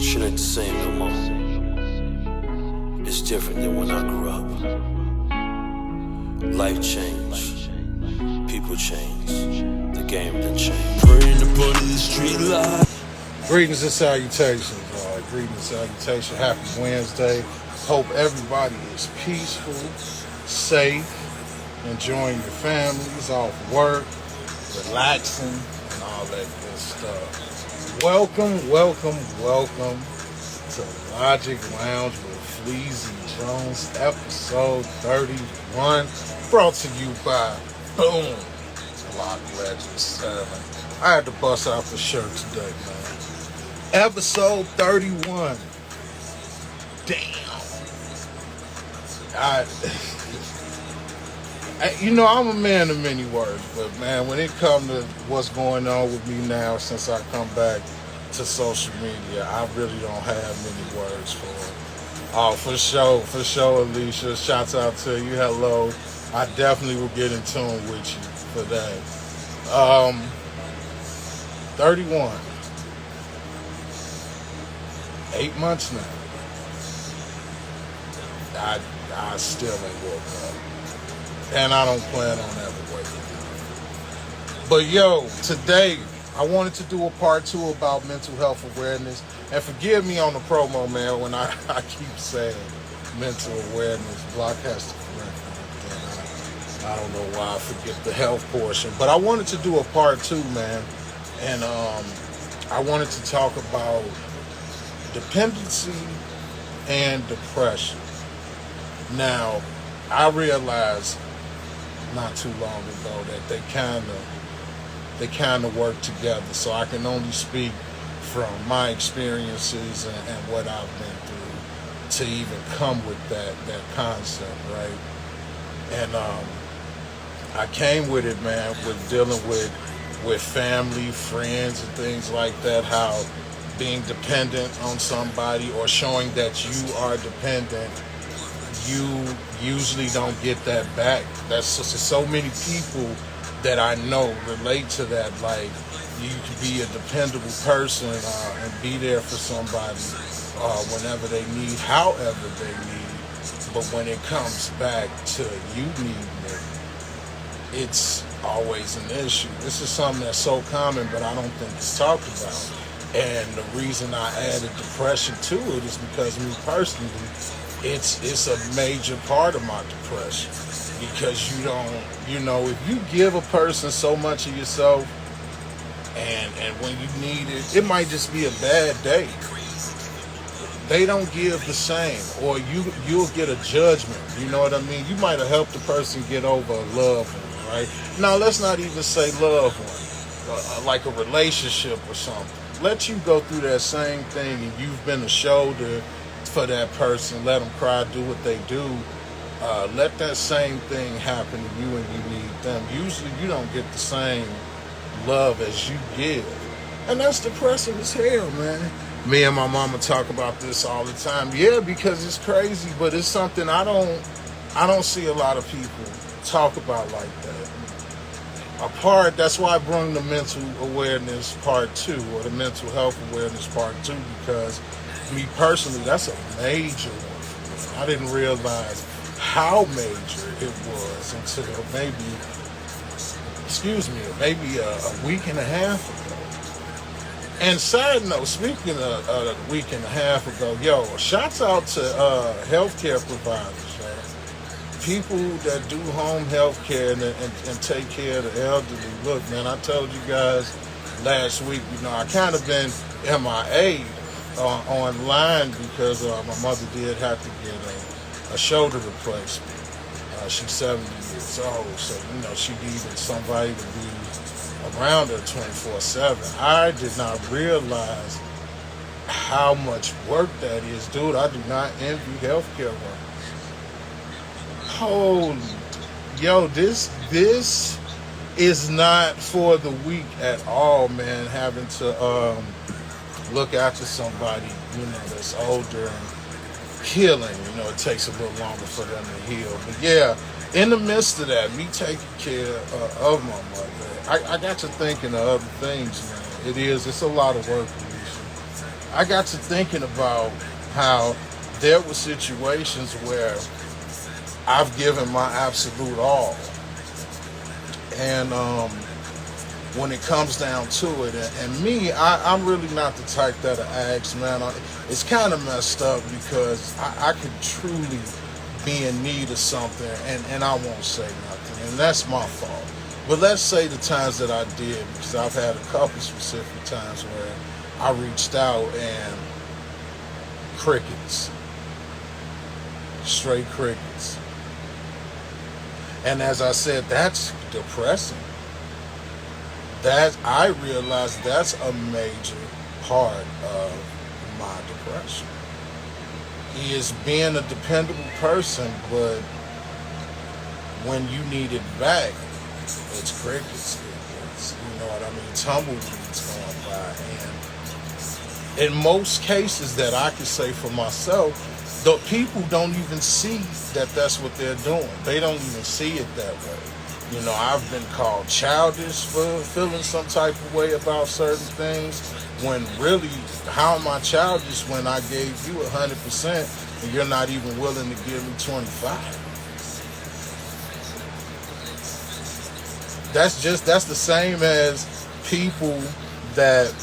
Shit ain't the same no more. It's different than when I grew up. Life changed, people changed, the game done changed. Praying upon the street light. Greetings and salutations, greetings and salutations. Happy Wednesday. Hope everybody is peaceful, safe, enjoying your families, off work, relaxing, and all that good stuff. Welcome to Logic Lounge with Fleazy Jones, episode 31, brought to you by Boom, Block Legend 7. I had to bust out the shirt today, man. Episode 31. Damn. I'm a man of many words, but man, when it comes to what's going on with me now since I come back to social media, I really don't have many words for it. Oh, for sure, Alicia. Shouts out to you. Hello. I definitely will get in tune with you for that. 31. 8 months now. I still ain't woke up. And I don't plan on ever waking up. But yo, today I wanted to do a part 2 about mental health awareness. And forgive me on the promo, man, when I keep saying mental awareness. Block has to correct me. I don't know why I forget the health portion. But I wanted to do a part 2, man. And I wanted to talk about dependency and depression. Now, I realized not too long ago that they kind of work together. So I can only speak from my experiences and what I've been through to even come with that concept, right? And I came with it, man, with dealing with family, friends, and things like that. How being dependent on somebody or showing that you are dependent, you usually don't get that back. That's so many people that I know relate to that. Like, you can be a dependable person and be there for somebody whenever they need, however they need. But when it comes back to you needing it, it's always an issue. This is something that's so common, but I don't think it's talked about. And the reason I added depression to it is because me personally, it's a major part of my depression. Because if you give a person so much of yourself and when you need it, it might just be a bad day. They don't give the same, or you'll get a judgment. You know what I mean? You might have helped the person get over a loved one, right? Now, let's not even say loved one, like a relationship or something. Let you go through that same thing, and you've been a shoulder for that person. Let them cry, do what they do. Let that same thing happen to you and you need them. Usually you don't get the same love as you give. And that's depressing as hell, man. Me and my mama talk about this all the time. Yeah, because it's crazy, but it's something I don't see a lot of people talk about like that. That's why I bring the mental awareness part 2, or the mental health awareness part 2, because me personally, that's a major one for me. I didn't realize how major it was until maybe a week and a half ago. And side note, speaking of a week and a half ago, shouts out to healthcare providers, man. People that do home health care and take care of the elderly. Look, man, I told you guys last week, I kind of been MIA online because my mother did have to get a shoulder replacement. She's 70 years old, so she needed somebody to be around her 24/7. I did not realize how much work that is, dude. I do not envy healthcare workers. Holy, this is not for the weak at all, man. Having to look after somebody that's older and healing. It takes a little longer for them to heal. But yeah, in the midst of that, me taking care of my mother, I got to thinking of other things, man. It's a lot of work, Alicia. I got to thinking about how there were situations where I've given my absolute all. And when it comes down to it, and me, I'm really not the type that asks, man. It's kind of messed up because I could truly be in need of something and I won't say nothing. And that's my fault. But let's say the times that I did, because I've had a couple specific times where I reached out and crickets. Straight crickets. And as I said, that's depressing. That I realized that's a major part of my depression. Is being a dependable person, but when you need it back, it's crickets. It's, you know what I mean, tumbleweeds going by. And in most cases that I can say for myself, the people don't even see that that's what they're doing. They don't even see it that way. You know, I've been called childish for feeling some type of way about certain things, when really, how am I childish when I gave you 100% and you're not even willing to give me 25? That's the same as people that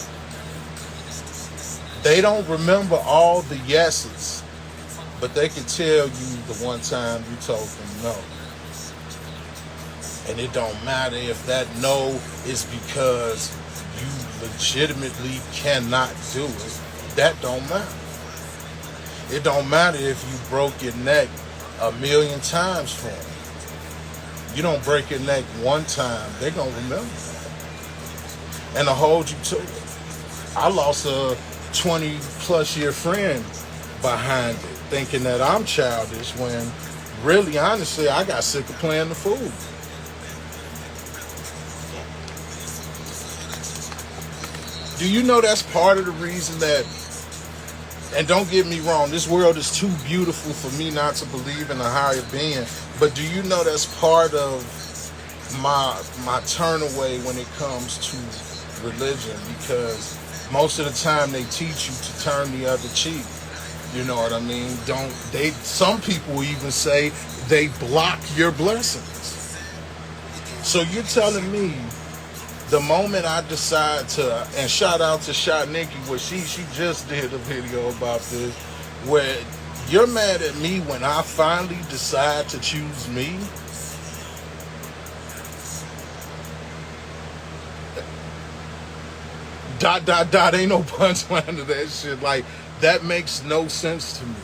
they don't remember all the yeses, but they can tell you the one time you told them no. And it don't matter if that no is because you legitimately cannot do it. That don't matter. It don't matter if you broke your neck 1,000,000 times for them. You don't break your neck one time, they're going to remember that. And to hold you to it. I lost a 20-plus year friend behind it, thinking that I'm childish, when really, honestly, I got sick of playing the fool. Do you know that's part of the reason that, and don't get me wrong, this world is too beautiful for me not to believe in a higher being, but do you know that's part of my turn away when it comes to religion? Because most of the time they teach you to turn the other cheek. You know what I mean? Some people even say they block your blessings. So you're telling me the moment I decide to, and shout out to Shot Nikki, where she just did a video about this, where you're mad at me when I finally decide to choose me? Ain't no punchline to that shit. Like, that makes no sense to me.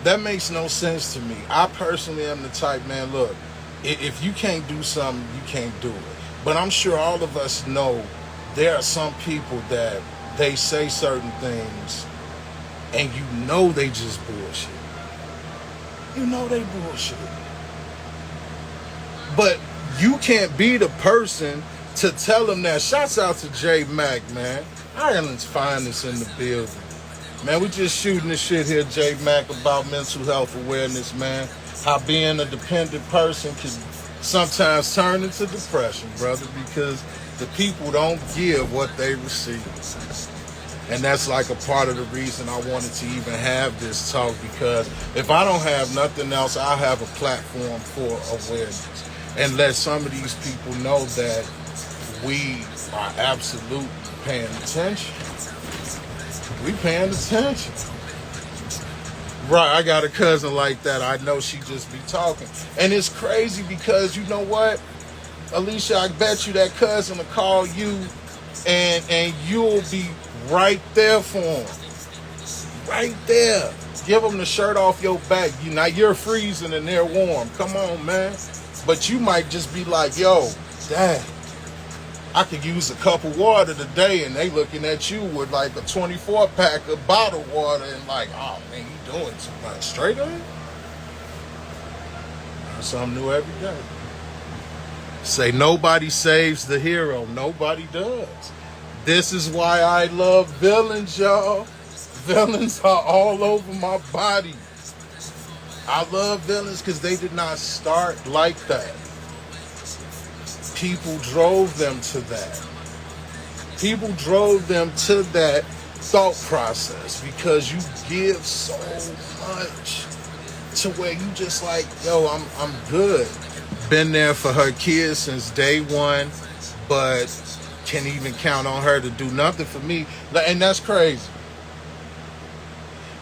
That makes no sense to me. I personally am the type, man, look, if you can't do something, you can't do it. But I'm sure all of us know there are some people that they say certain things and you know they just bullshit. You know they bullshit. But you can't be the person to tell them that. Shouts out to J Mac, man. Ireland's finest in the building. Man, we just shooting this shit here, J Mac, about mental health awareness, man. How being a dependent person can sometimes turn into depression, brother, because the people don't give what they receive. And that's like a part of the reason I wanted to even have this talk, because if I don't have nothing else, I have a platform for awareness. And let some of these people know that we are absolutely paying attention. We paying attention. Right, I got a cousin like that. I know she just be talking. And it's crazy because, you know what? Alicia, I bet you that cousin will call you and you'll be right there for him. Right there. Give them the shirt off your back. Now you're freezing and they're warm. Come on, man. But you might just be like, yo, dang, I could use a cup of water today, and they looking at you with like a 24-pack of bottled water and like, oh man, you doing too much. Straight up. Learn something new every day. Say nobody saves the hero. Nobody does. This is why I love villains, y'all. Villains are all over my body. I love villains because they did not start like that. People drove them to that. People drove them to that thought process, because you give so much to where you just like, yo, I'm good. Been there for her kids since day one, but can even count on her to do nothing for me. And that's crazy.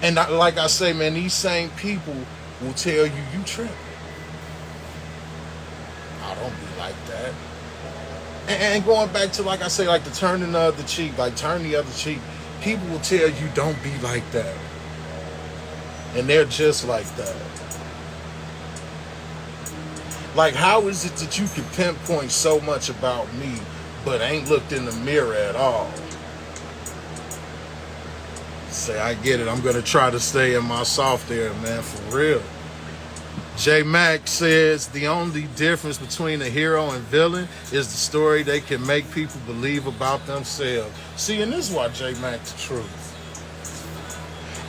And like I say, man, these same people will tell you tripping. I don't be like that. And going back to, like I say, like the turning the other cheek, like turn the other cheek. People will tell you don't be like that. And they're just like that. Like, how is it that you can pinpoint so much about me, but ain't looked in the mirror at all? Say, I get it. I'm going to try to stay in my soft air, man, for real. J Mac says the only difference between a hero and villain is the story they can make people believe about themselves. See, and this is why J Mac's the truth.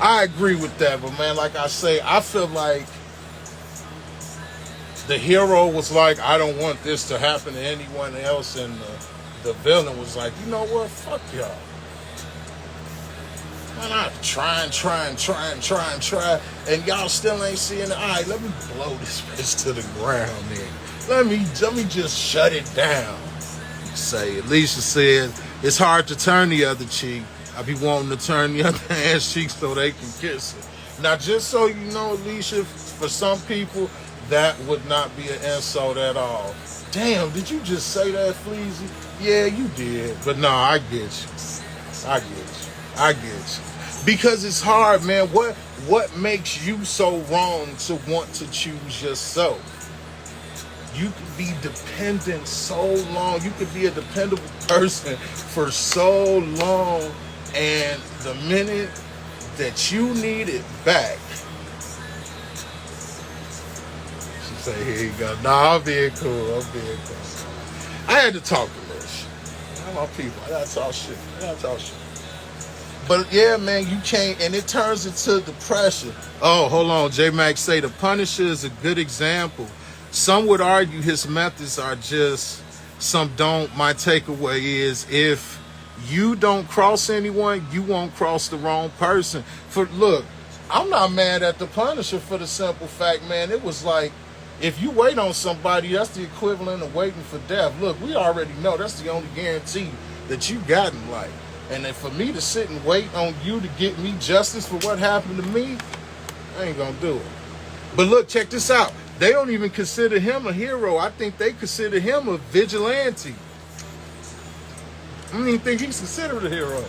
I agree with that, but man, like I say, I feel like the hero was like, I don't want this to happen to anyone else, and the villain was like, you know what, fuck y'all. Man, I try, and y'all still ain't seeing it. All right, let me blow this bitch to the ground then. Let me just shut it down. Say, Alicia said, it's hard to turn the other cheek. I be wanting to turn the other ass cheek so they can kiss it. Now, just so you know, Alicia, for some people, that would not be an insult at all. Damn, did you just say that, Fleazy? Yeah, you did. But no, I get you. I get you. Because it's hard, man. What makes you so wrong to want to choose yourself? You could be dependent so long. You could be a dependable person for so long, and the minute that you need it back, she say, here you go. Nah, I'm being cool. I had to talk a little shit. I'm my people. I gotta talk shit. But yeah, man, you can't, and it turns into depression. Oh, hold on. J Mac say the Punisher is a good example. Some would argue his methods are just some don't. My takeaway is, if you don't cross anyone, you won't cross the wrong person. Look, I'm not mad at the Punisher for the simple fact, man, it was like, if you wait on somebody, that's the equivalent of waiting for death. Look, we already know that's the only guarantee that you got in life. And then for me to sit and wait on you to get me justice for what happened to me, I ain't gonna do it. But look, check this out. They don't even consider him a hero. I think they consider him a vigilante. I don't even think he's considered a hero.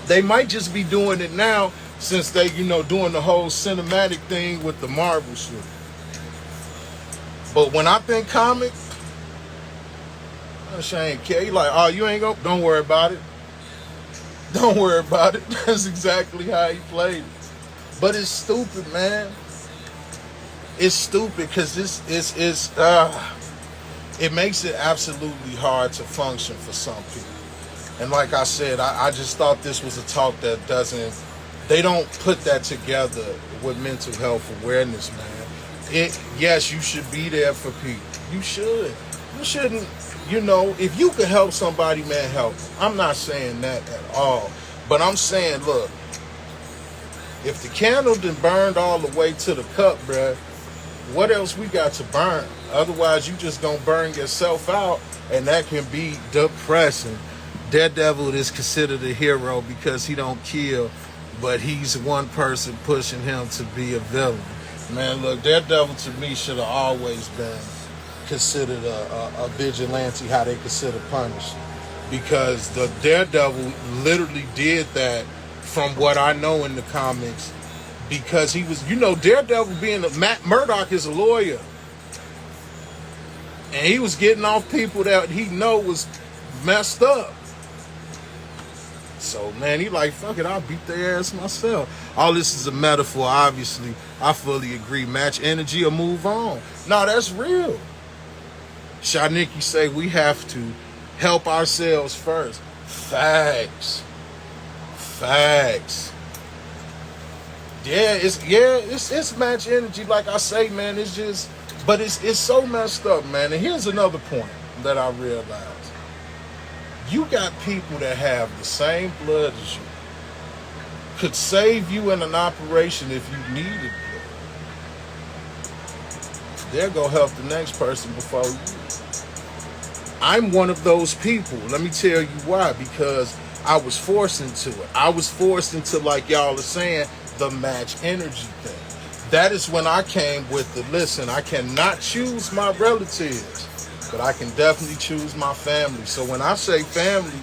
They might just be doing it now since they, doing the whole cinematic thing with the Marvel shit. But when I think comic, Shane K, like, oh, you ain't gonna, don't worry about it. Don't worry about it. That's exactly how he played it. But it's stupid, man. It's stupid because it makes it absolutely hard to function for some people. And like I said, I just thought this was a talk that they don't put that together with mental health awareness, man. Yes, you should be there for people. You should. You shouldn't. If you could help somebody, man, help them. I'm not saying that at all. But I'm saying, look, if the candle done burned all the way to the cup, bruh, what else we got to burn? Otherwise, you just gonna burn yourself out, and that can be depressing. Daredevil is considered a hero because he don't kill, but he's one person pushing him to be a villain. Man, look, Daredevil to me should have always been considered a vigilante, how they consider Punisher, because the Daredevil literally did that, from what I know in the comics, because he was, Daredevil Matt Murdock is a lawyer, and he was getting off people that he know was messed up. So, man, he like, fuck it, I'll beat their ass myself. All this is a metaphor, obviously. I fully agree. Match energy or move on. No, that's real. Shaniki say we have to help ourselves first. Facts. Yeah, it's match energy. Like I say, man, it's just, but it's so messed up, man. And here's another point that I realized. You got people that have the same blood as you, could save you in an operation if you needed blood. They'll go help the next person before you. I'm one of those people. Let me tell you why. Because I was forced into it. I was forced into, like y'all are saying, the match energy thing. That is when I came with the, listen, I cannot choose my relatives, but I can definitely choose my family. So when I say family,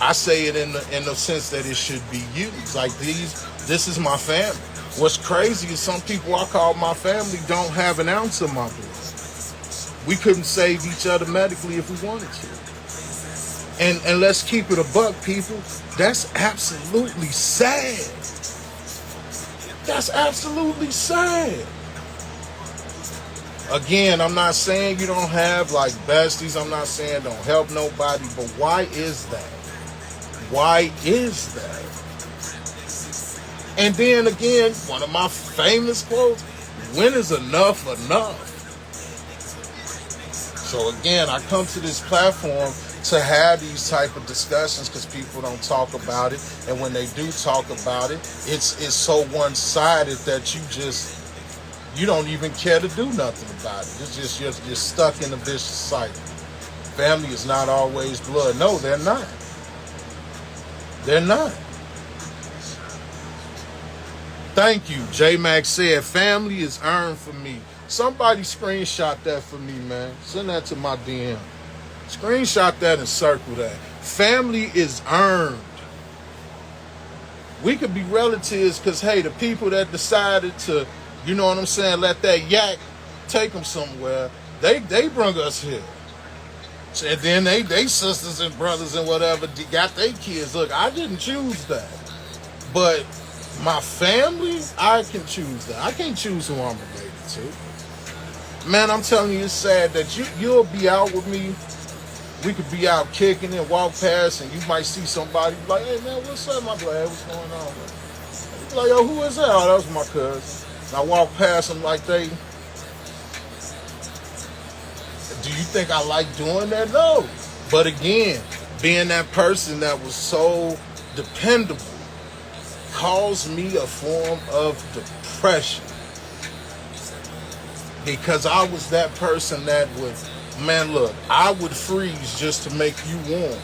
I say it in the sense that it should be used. Like this is my family. What's crazy is some people I call my family don't have an ounce of my blood. We couldn't save each other medically if we wanted to. And let's keep it a buck, people. That's absolutely sad. That's absolutely sad. Again, I'm not saying you don't have like besties. I'm not saying don't help nobody. But why is that? Why is that? And then again, one of my famous quotes, when is enough enough? So again, I come to this platform to have these type of discussions because people don't talk about it. And when they do talk about it, it's so one-sided that you don't even care to do nothing about it. It's just you're stuck in a vicious cycle. Family is not always blood. No, they're not. They're not. Thank you. J-Mac said, family is earned for me. Somebody screenshot that for me, man. Send that to my DM. Screenshot that and circle that. Family is earned. We could be relatives because, hey, the people that decided to, you know what I'm saying, let that yak take them somewhere, they bring us here. And then they sisters and brothers and whatever got their kids. Look, I didn't choose that. But my family, I can choose that. I can't choose who I'm related to. Man, I'm telling you, it's sad that you'll be out with me. We could be out kicking and walk past, and you might see somebody like, hey, man, what's up, my boy? Hey, what's going on, man? You be like, yo, who is that? Oh, that was my cousin. And I walk past them like they... Do you think I like doing that? No. But again, being that person that was so dependable caused me a form of depression. Because I was that person that would, man, look, I would freeze just to make you warm.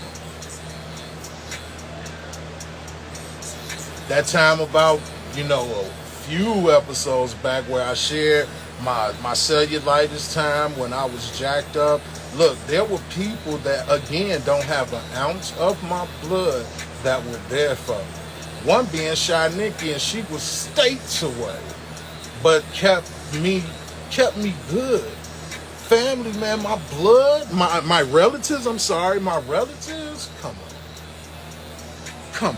That time about, a few episodes back where I shared my cellulitis time when I was jacked up. Look, there were people that, again, don't have an ounce of my blood that were there for me. One being Shy Nikki, and she was states away, but kept me good. Family, man, my blood, my relatives, my relatives, come on.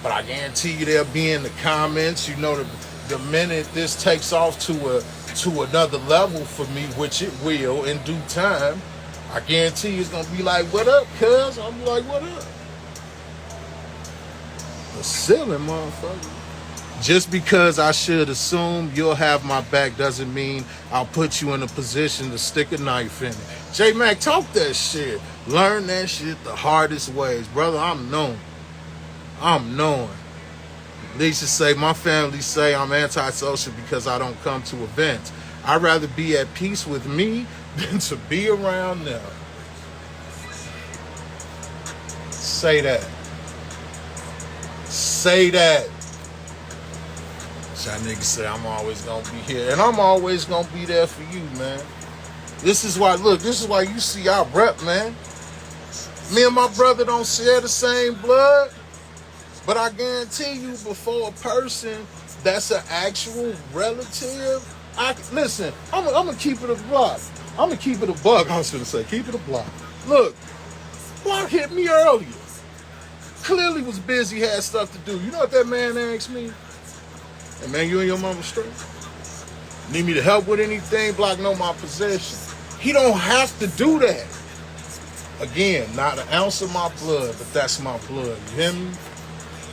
But I guarantee you they'll be in the comments, the minute this takes off to another level for me, which it will in due time, I guarantee you it's gonna be like, what up, cuz? I'm like, what up? The ceiling, motherfucker. Just because I should assume you'll have my back doesn't mean I'll put you in a position to stick a knife in it. J-Mac, talk that shit. Learn that shit the hardest ways. Brother, I'm knowing. Lisa say, my family say I'm antisocial because I don't come to events. I'd rather be at peace with me than to be around them. Say that. That nigga say I'm always gonna be here. And I'm always gonna be there for you, man. This is why you see our rep, man. Me and my brother don't share the same blood. But I guarantee you, before a person that's an actual relative, listen, I'm gonna keep it a block. I'm gonna keep it a buck. I was gonna say, keep it a block. Look, Block hit me earlier. Clearly was busy, had stuff to do. You know what that man asked me? Hey man, you and your mama straight? Need me to help with anything? Block know my position. He don't have to do that. Again, not an ounce of my blood, but that's my blood. You hear me?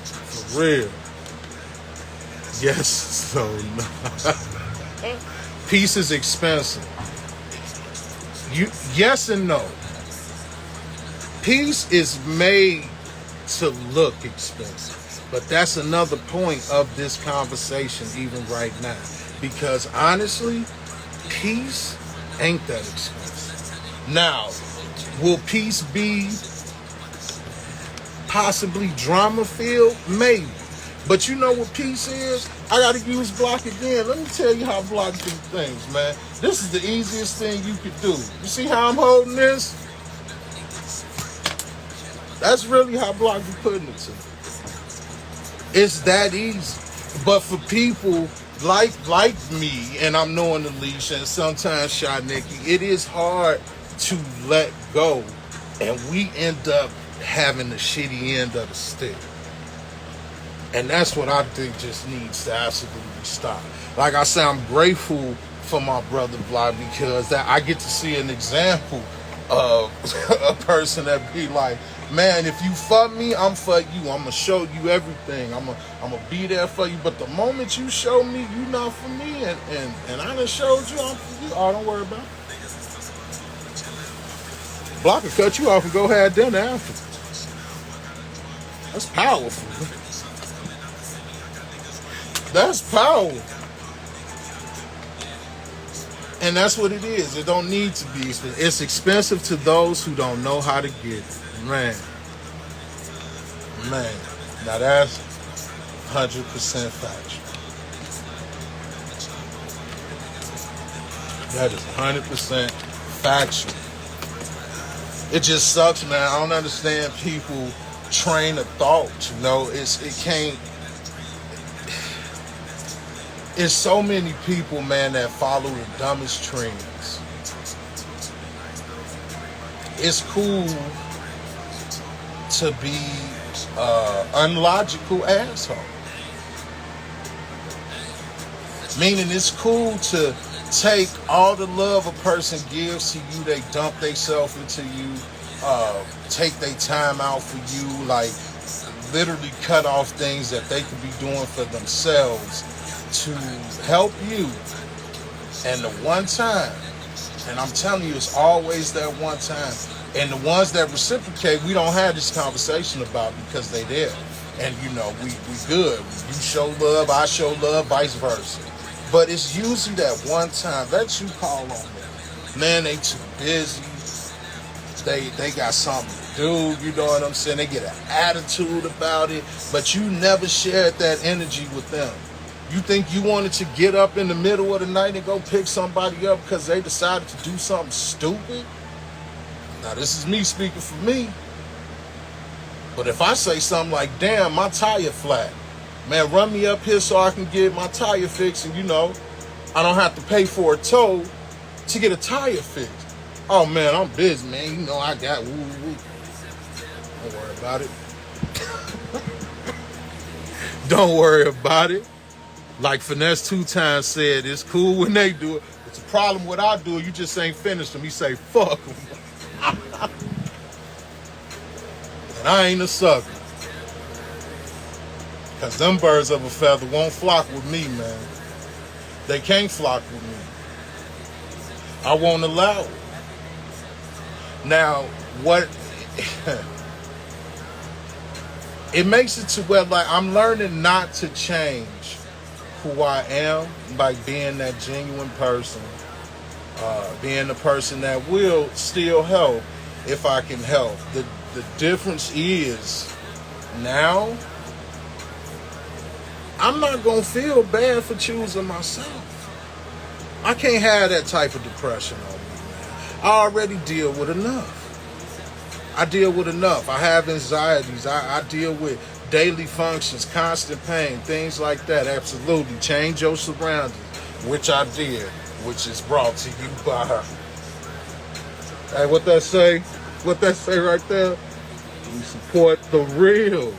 For real. Yes, so no. Peace is expensive. Yes and no. Peace is made to look expensive. But that's another point of this conversation even right now. Because honestly, peace ain't that expensive. Now, will peace be possibly drama filled? Maybe. But you know what peace is? I gotta use block again. Let me tell you how block do things, man. This is the easiest thing you could do. You see how I'm holding this? That's really how block be putting it to me. It's that easy. But for people like me, and I'm knowing Alicia, and sometimes Shy Nikki, it is hard to let go, and we end up having the shitty end of the stick. And that's what I think just needs to absolutely stop. Like I said, I'm grateful for my brother Vlad, because that I get to see an example of a person that be like, man, if you fuck me, I'm for you. I'm going to show you everything. I'm gonna be there for you. But the moment you show me you not for me, and I done showed you I'm for you, oh, don't worry about it. Block will cut you off and go have dinner after. That's powerful. That's power. And that's what it is. It don't need to be expensive. It's expensive to those who don't know how to get it. Man. Now that's 100% factual. That is 100% factual. It just sucks, man. I don't understand people train of thought, you know. It can't. It's so many people, man, that follow the dumbest trends. It's cool to be unlogical asshole. Meaning it's cool to take all the love a person gives to you, they dump themselves into you, take their time out for you, like literally cut off things that they could be doing for themselves to help you. And the one time, and I'm telling you, it's always that one time. And the ones that reciprocate, we don't have this conversation about because they there. And you know, we good. You show love, I show love, vice versa. But it's usually that one time that you call on them. Man, they too busy. They got something to do, you know what I'm saying? They get an attitude about it, but you never shared that energy with them. You think you wanted to get up in the middle of the night and go pick somebody up because they decided to do something stupid? Now, this is me speaking for me. But if I say something like, damn, my tire flat, man, run me up here so I can get my tire fixed, and, you know, I don't have to pay for a tow to get a tire fixed. Oh, man, I'm busy, man. You know, I got woo-woo. Don't worry about it. Don't worry about it. Like Finesse 2 times said, it's cool when they do it. It's a problem when I do it. You just ain't finished them. You say, fuck them. And I ain't a sucker. Because them birds of a feather won't flock with me, man. They can't flock with me. I won't allow it. Now, what... it makes it to where, like, I'm learning not to change who I am by being that genuine person, being the person that will still help if I can help. The difference is now I'm not gonna feel bad for choosing myself. I can't have that type of depression on me, man. I already deal with enough. I deal with enough. I have anxieties. I deal with daily functions, constant pain, things like that. Absolutely. Change your surroundings, which I did, which is brought to you by her. Hey, what that say? What that say right there? We support the real.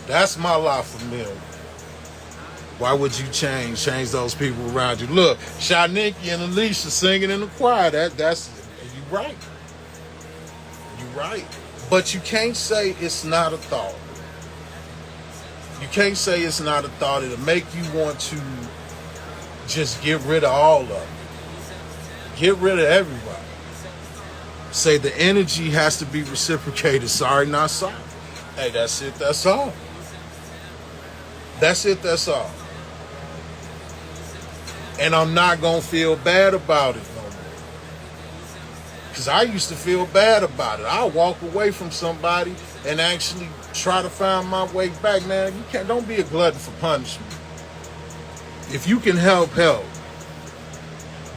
That's my life familiar. Why would you change those people around you? Look, Shaniki and Alicia singing in the choir. That's you right. You right. But you can't say it's not a thought. You can't say it's not a thought. It'll make you want to just get rid of all of it. Get rid of everybody. Say the energy has to be reciprocated. Sorry, not sorry. Hey, that's it. That's all. That's it. That's all. And I'm not going to feel bad about it no more. Because I used to feel bad about it. I'll walk away from somebody and actually try to find my way back. Man, don't be a glutton for punishment. If you can help, help.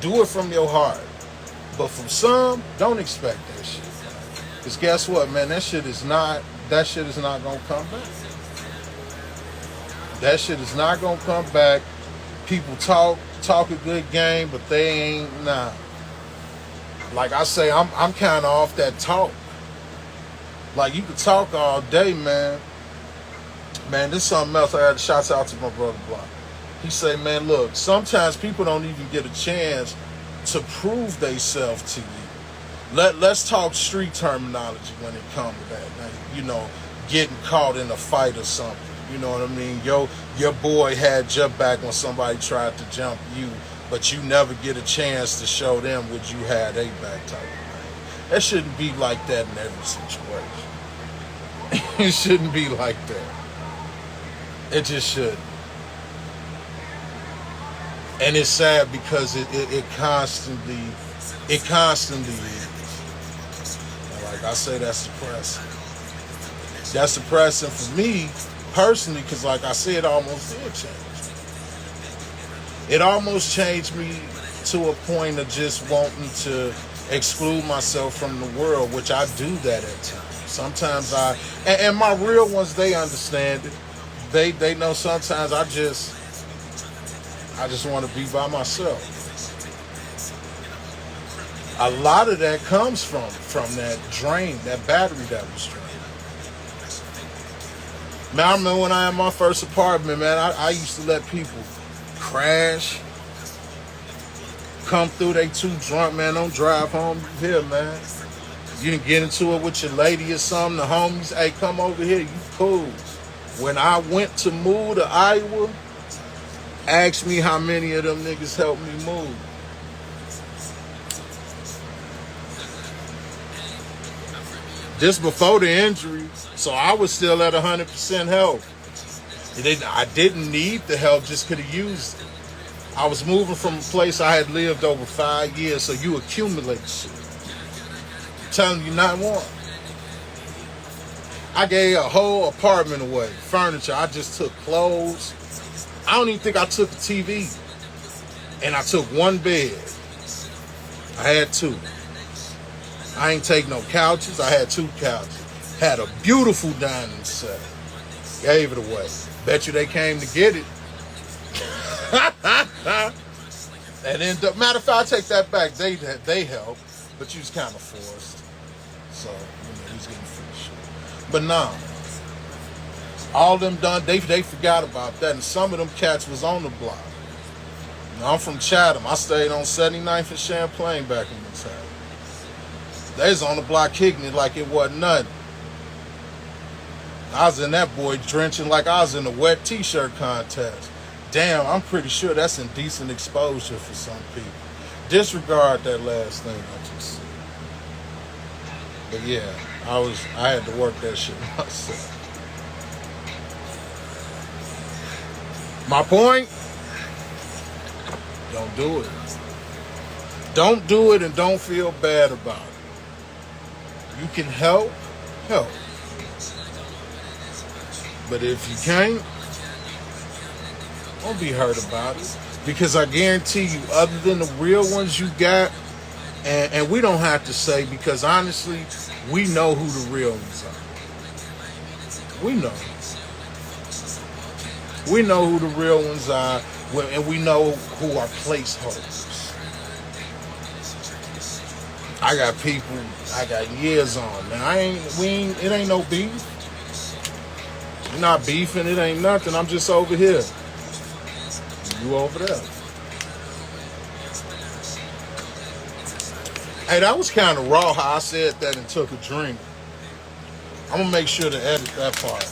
Do it from your heart. But from some, don't expect that shit. Because guess what, man? That shit is not going to come back. That shit is not going to come back. People talk a good game, but they ain't, nah. Like I say, I'm kind of off that talk. Like, you can talk all day, man. Man, this is something else. I had to shout out to my brother Block. He say, man, look, sometimes people don't even get a chance to prove themselves to you. Let's talk street terminology when it comes to that. Now, you know, getting caught in a fight or something. You know what I mean? Your boy had your back when somebody tried to jump you, but you never get a chance to show them what you had a back type of thing. That shouldn't be like that in every situation. It shouldn't be like that. It just shouldn't. And it's sad because it constantly is. And like I say, that's depressing. That's depressing for me personally, because like I said, it almost did change. It almost changed me to a point of just wanting to exclude myself from the world, which I do that at times. Sometimes and my real ones, they understand it. They know sometimes I just want to be by myself. A lot of that comes from that drain, that battery that was drained. Man, I remember when I had my first apartment, man, I used to let people crash, come through, they too drunk, man, don't drive home here, man. You didn't get into it with your lady or something, the homies, hey, come over here, you cool. When I went to move to Iowa, ask me how many of them niggas helped me move. This before the injury, so I was still at 100% health. I didn't need the help, just could have used it. I was moving from a place I had lived over 5 years, so you accumulate shit. I'm telling you, not one. I gave a whole apartment away, furniture. I just took clothes. I don't even think I took a TV. And I took one bed. I had two. I ain't take no couches. I had 2 couches. Had a beautiful dining set. Gave it away. Bet you they came to get it. And then, matter of fact, I take that back. They helped, but you was kind of forced. So, he's getting free shit. But nah. All them done, they forgot about that. And some of them cats was on the block. I'm from Chatham. I stayed on 79th and Champlain back in the time. They was on the block kicking it like it wasn't nothing. I was in that boy drenching like I was in a wet t-shirt contest. Damn, I'm pretty sure that's indecent exposure for some people. Disregard that last thing I just said. But yeah, I had to work that shit myself. My point? Don't do it. Don't do it and don't feel bad about it. You can help. But if you can't, don't be hurt about it. Because I guarantee you, other than the real ones you got, and we don't have to say, because honestly, we know who the real ones are. We know. We know who the real ones are, and we know who are placeholders. I got people I got years on. Now it ain't no beef. We're not beefing, it ain't nothing. I'm just over here. You over there. Hey, that was kind of raw how I said that and took a drink. I'm gonna make sure to edit that part.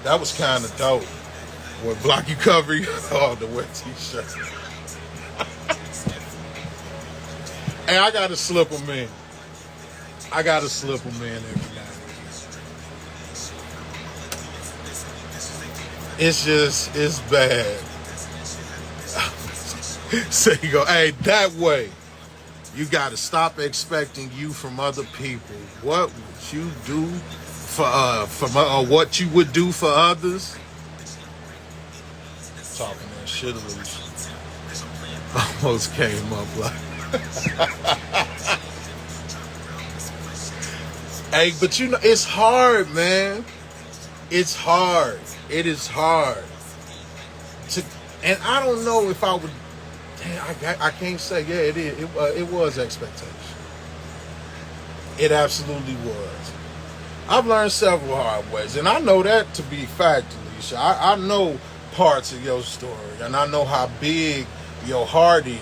That was kind of dope. Boy, block you cover you. Oh, the wet t-shirt. Hey, I gotta slip them in. I gotta slip them in every now and then. It's bad. So you go, hey, that way. You gotta stop expecting you from other people. What would you do for what you would do for others? Talking that shit, Alicia. Almost came up like. Hey, but you know, it's hard, man. It's hard. It is hard. And I don't know if I would. Damn, I can't say. Yeah, it is. It was expectation. It absolutely was. I've learned several hard ways, and I know that to be fact, Alicia. I know parts of your story, and I know how big your heart is.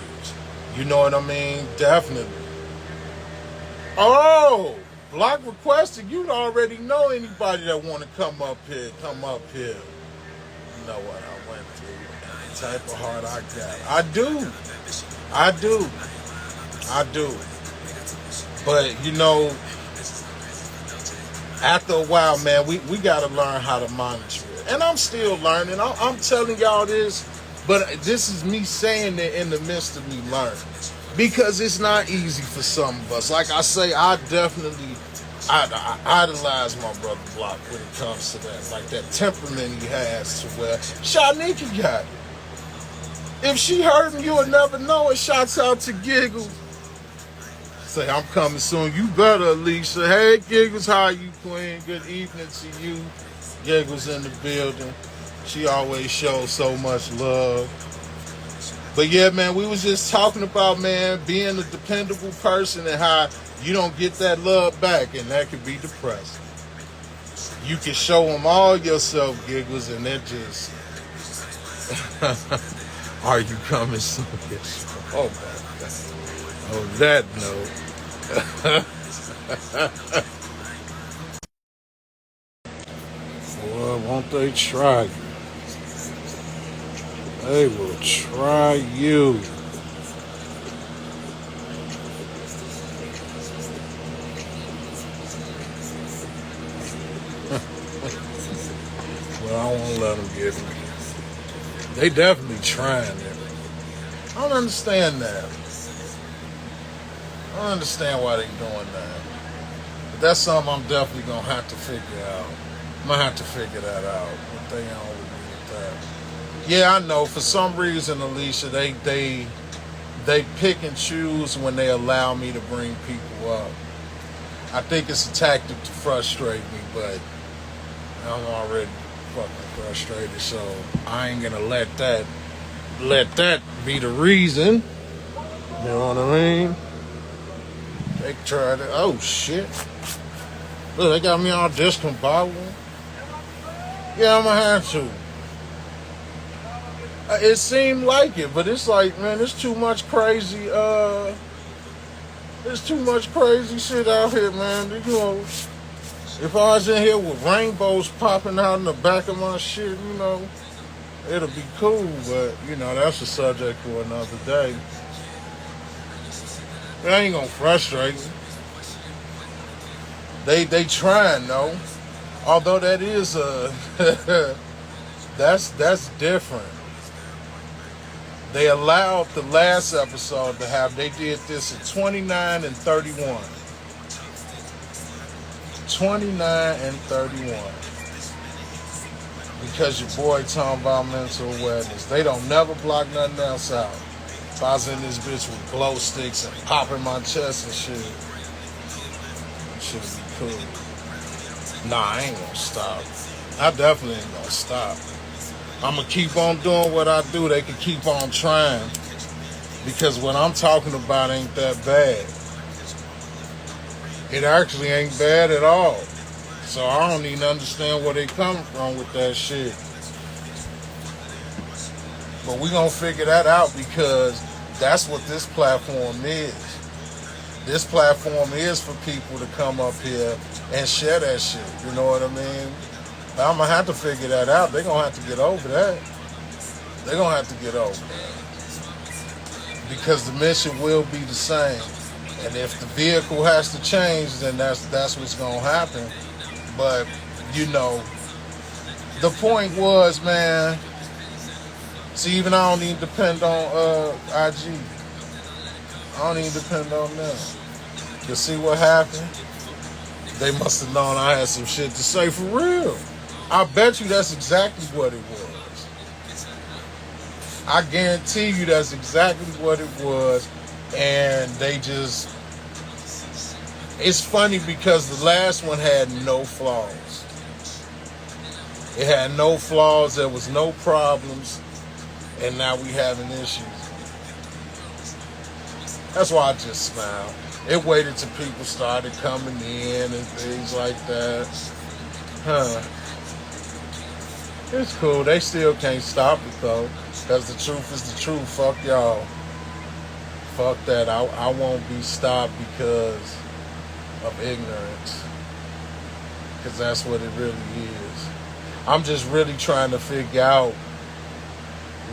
You know what I mean? Definitely. Oh, block requested. You already know anybody that want to come up here. Come up here. You know what I went through. The type of heart I got. I do. But, you know, after a while, man, we got to learn how to monitor it. And I'm still learning. I'm telling y'all this, but this is me saying it in the midst of me learning. Because it's not easy for some of us. Like I say, I idolize my brother Block when it comes to that. Like that temperament he has to where Shanika got it. If she hurting, you'll never know it. Shouts out to Giggles. Say, I'm coming soon. You better, Alicia. Hey, Giggles, how you, Queen? Good evening to you. Giggles in the building. She always shows so much love. But yeah, man, we was just talking about, man, being a dependable person and how you don't get that love back, and that can be depressing. You can show them all yourself, Giggles, and they're just, are you coming soon? Oh, my God. On that note. Boy, won't they try you? They will try you. Well, I won't let them get me. They definitely trying it. I don't understand that. I don't understand why they doing that. But that's something I'm definitely going to have to figure out. I'm going to have to figure that out. What they on with me with that. Yeah, I know. For some reason, Alicia, they pick and choose when they allow me to bring people up. I think it's a tactic to frustrate me, but I'm already fucking frustrated, so I ain't gonna let that be the reason. You know what I mean? They tried it. Oh shit! Look, they got me all discombobulated. Yeah, I'm gonna have to. It seemed like it, but it's like, man, there's too much crazy. There's too much crazy shit out here, man. You know, if I was in here with rainbows popping out in the back of my shit, you know, it'll be cool. But you know, that's a subject for another day. It ain't gonna frustrate me. They trying though. Although that is that's different. They allowed the last episode to have, they did this at 29 and 31. 29 and 31. Because your boy talking about mental awareness. They don't never block nothing else out. If I was in this bitch with glow sticks and popping my chest and shit, it should be cool. Nah, I ain't gonna stop. I definitely ain't gonna stop. I'm going to keep on doing what I do. They can keep on trying. Because what I'm talking about ain't that bad. It actually ain't bad at all. So I don't even understand where they coming from with that shit. But we going to figure that out because that's what this platform is. This platform is for people to come up here and share that shit. You know what I mean? I'm going to have to figure that out. They're going to have to get over that. They're going to have to get over that. Because the mission will be the same. And if the vehicle has to change, then that's what's gonna happen. But you know, the point was, man. See, even I don't even depend on IG. I don't even depend on them. You see what happened? They must have known I had some shit to say for real. I bet you that's exactly what it was. I guarantee you that's exactly what it was. And they just... It's funny because the last one had no flaws. It had no flaws. There was no problems. And now we having issues. That's why I just smiled. It waited till people started coming in and things like that. It's cool. They still can't stop it though. Because the truth is the truth. Fuck y'all. Fuck that. I won't be stopped because of ignorance. Because that's what it really is. I'm just really trying to figure out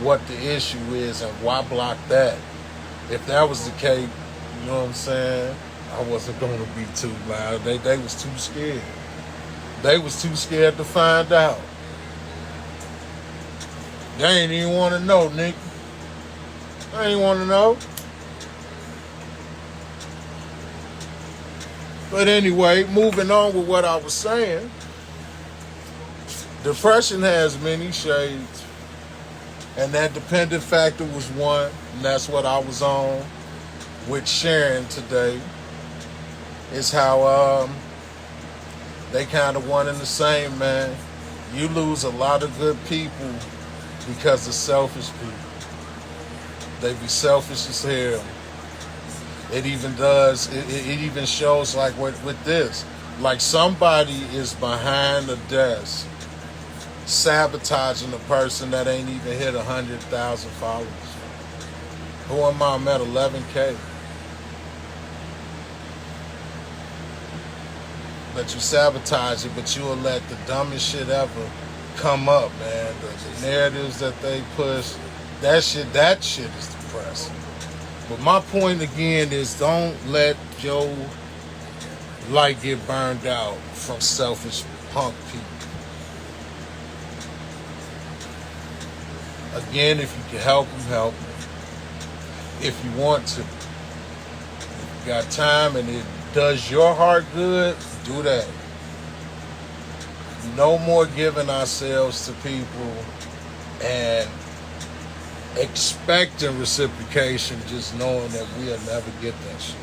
what the issue is and why block that. If that was the case, you know what I'm saying, I wasn't going to be too loud. They was too scared. They was too scared to find out. They ain't even want to know, Nick. They ain't want to know. But anyway, moving on with what I was saying. Depression has many shades. And that dependent factor was one. And that's what I was on with Sharon today. Is how they kind of one and the same, man. You lose a lot of good people because of selfish people. They be selfish as hell. It even does, it even shows like with this. Like somebody is behind the desk sabotaging a person that ain't even hit 100,000 followers. Who am I? I'm at 11K. But you sabotage it, but you'll let the dumbest shit ever come up, man. The narratives that they push, that shit is depressing. But my point again is don't let your light get burned out from selfish punk people. Again, if you can help them, help them. If you want to. If you got time and it does your heart good, do that. No more giving ourselves to people and expecting reciprocation, just knowing that we'll never get that shit.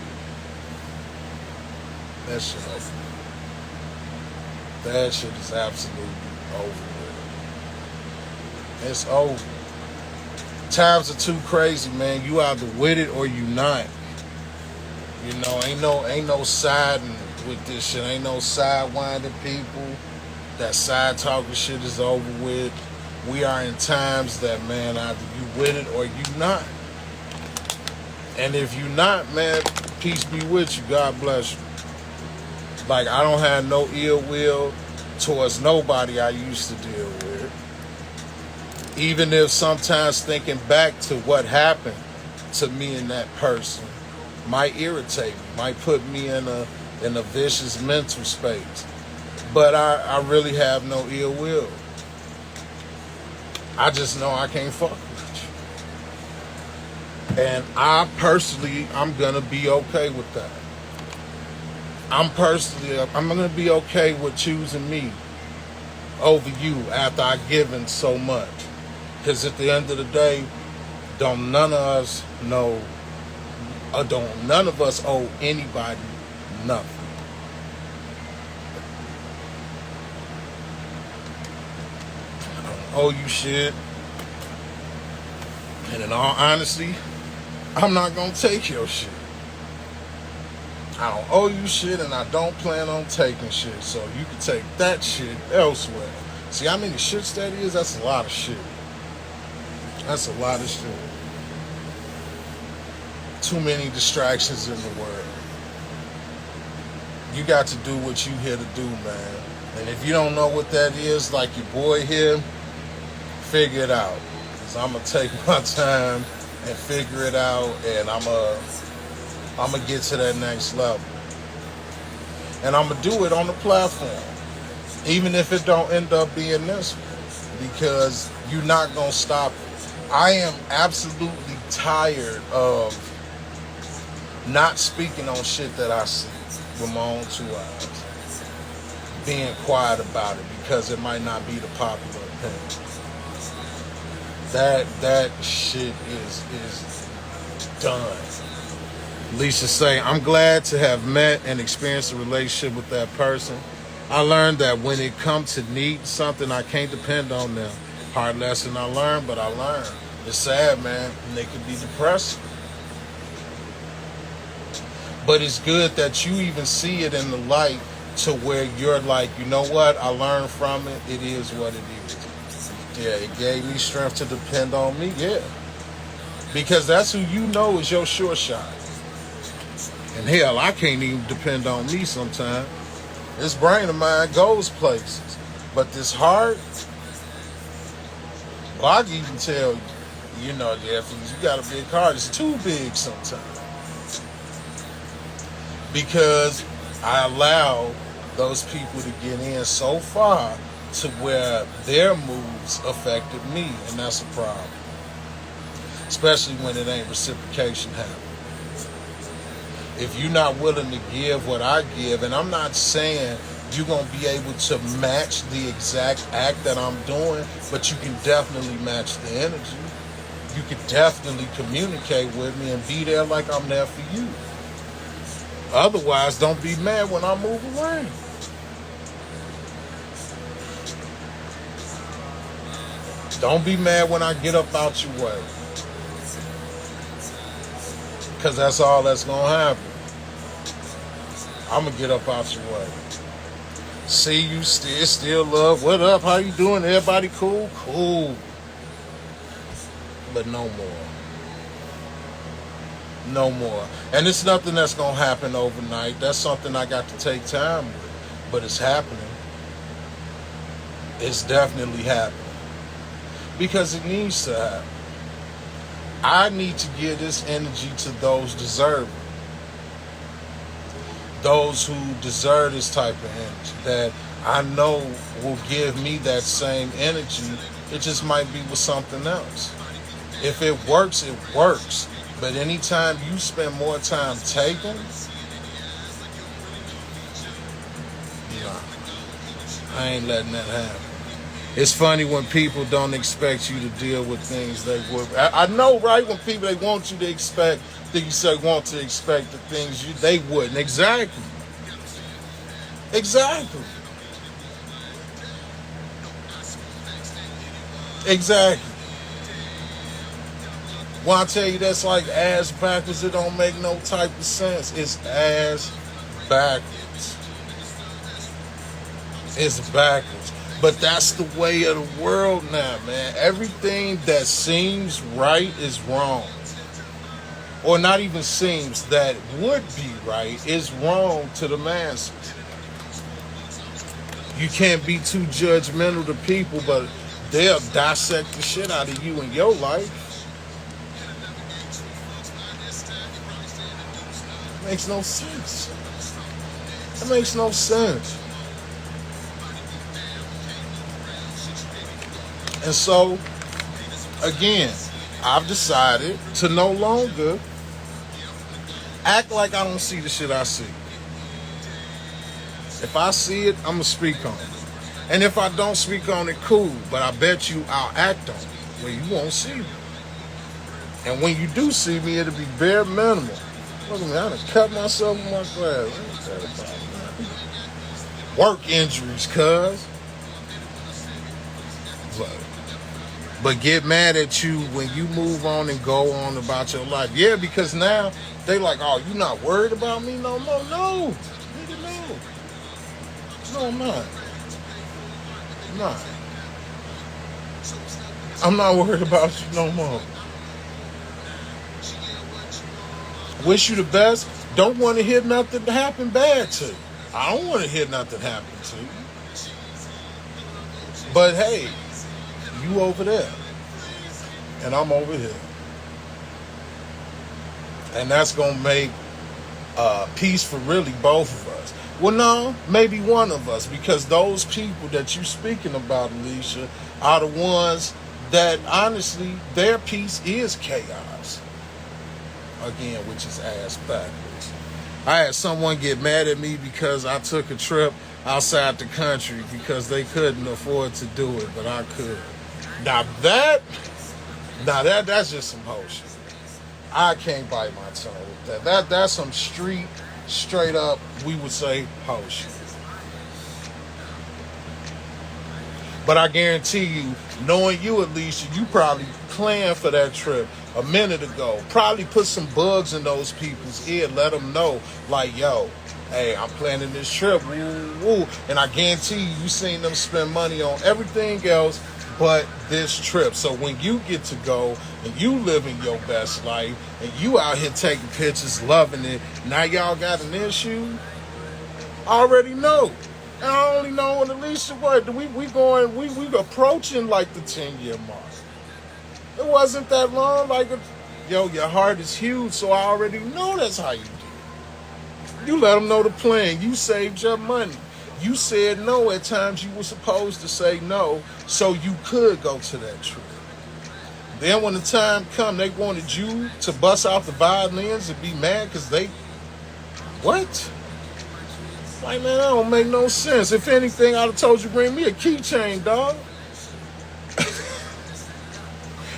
That shit over. That shit is absolutely over with. It's over. Times are too crazy, man. You either with it or you not. You know, ain't no siding with this shit. Ain't no sidewinding people. That side talking shit is over with. We are in times that, man, either you with it or you not. And if you not, man, peace be with you. God bless you. Like, I don't have no ill will towards nobody I used to deal with. Even if sometimes thinking back to what happened to me and that person might irritate me, might put me in a vicious mental space. But I really have no ill will. I just know I can't fuck with you. And I'm gonna be okay with that. I'm gonna be okay with choosing me over you after I've given so much. Because at the end of the day, don't none of us owe anybody nothing. I don't owe you shit. And in all honesty, I'm not gonna take your shit. I don't owe you shit and I don't plan on taking shit. So you can take that shit elsewhere. See how many shits that is? That's a lot of shit. That's a lot of shit. Too many distractions in the world. You got to do what you here to do, man. And if you don't know what that is, like your boy here, figure it out. Because I'm going to take my time and figure it out. And I'm going to I'm going to get to that next level. And I'm going to do it on the platform, even if it don't end up being this one, because you're not going to stop it. I am absolutely tired of not speaking on shit that I see with my own 2 eyes. Being quiet about it because it might not be the popular opinion. That shit is done. Lisa say, I'm glad to have met and experienced a relationship with that person. I learned that when it comes to need something, I can't depend on them. Hard lesson I learned, but I learned. It's sad, man, and they can be depressing. But it's good that you even see it in the light to where you're like, you know what? I learned from it. It is what it is. Yeah, it gave me strength to depend on me. Yeah. Because that's who you know is your sure shot. And hell, I can't even depend on me sometimes. This brain of mine goes places. But this heart, well, I can even tell you, you know, Jeff, you got a big heart. It's too big sometimes. Because I allow those people to get in so far to where their moves affected me, and that's a problem. Especially when it ain't reciprocation happening. If you're not willing to give what I give, and I'm not saying you're going to be able to match the exact act that I'm doing, but you can definitely match the energy. You can definitely communicate with me and be there like I'm there for you. Otherwise, don't be mad when I move around. Don't be mad when I get up out your way. Because that's all that's going to happen. I'm going to get up out your way. See you still love. What up? How you doing? Everybody cool? Cool. But no more. No more. And it's nothing that's going to happen overnight. That's something I got to take time with. But it's happening. It's definitely happening. Because it needs to happen. I need to give this energy to those deserving. Those who deserve this type of energy. That I know will give me that same energy. It just might be with something else. If it works, it works. But anytime you spend more time taking, nah, I ain't letting that happen. It's funny when people don't expect you to deal with things they would. I know, right? When people, they want you to expect, want to expect the things they wouldn't. Exactly. Exactly. Exactly. When I tell you that's like ass backwards, it don't make no type of sense. It's ass backwards. It's backwards. But that's the way of the world now, man. Everything that seems right is wrong. Or not even seems, that would be right is wrong to the masses. You can't be too judgmental to people, but they'll dissect the shit out of you in your life. It makes no sense. That makes no sense. And so, again, I've decided to no longer act like I don't see the shit I see. If I see it, I'm going to speak on it. And if I don't speak on it, cool. But I bet you I'll act on it where you won't see me. And when you do see me, it'll be bare minimal. Look at me, I done cut myself with my glass. Work injuries, cuz. But get mad at you when you move on and go on about your life. Yeah, because now they like, oh, you not worried about me no more? No. Nigga, no. No, I'm not. I'm not. I'm not worried about you no more. Wish you the best. Don't want to hear nothing happen bad to you. I don't want to hear nothing happen to you. But hey, you over there, and I'm over here. And that's going to make peace for really both of us. Well, no, maybe one of us, because those people that you speaking about, Alicia, are the ones that honestly their peace is chaos. Again, which is ass backwards. I had someone get mad at me because I took a trip outside the country because they couldn't afford to do it, but I could. That's just some whole shit. I can't bite my tongue with that. That's some straight up, we would say, whole shit. But I guarantee you, knowing you, Alicia, you probably planned for that trip a minute ago. Probably put some bugs in those people's ear, let them know, like, yo, hey, I'm planning this trip, woo, woo. And I guarantee you seen them spend money on everything else but this trip. So when you get to go and you living your best life and you out here taking pictures, loving it, now y'all got an issue, I already know. And I only know when Alicia what we approaching like the 10-year mark. It wasn't that long. Like, yo, your heart is huge, so I already know that's how you do. You let them know the plan. You saved your money. You said no at times you were supposed to say no, so you could go to that trip. Then when the time come, they wanted you to bust out the violins and be mad because they... What? Like, man, that don't make no sense. If anything, I'd have told you bring me a keychain, dog.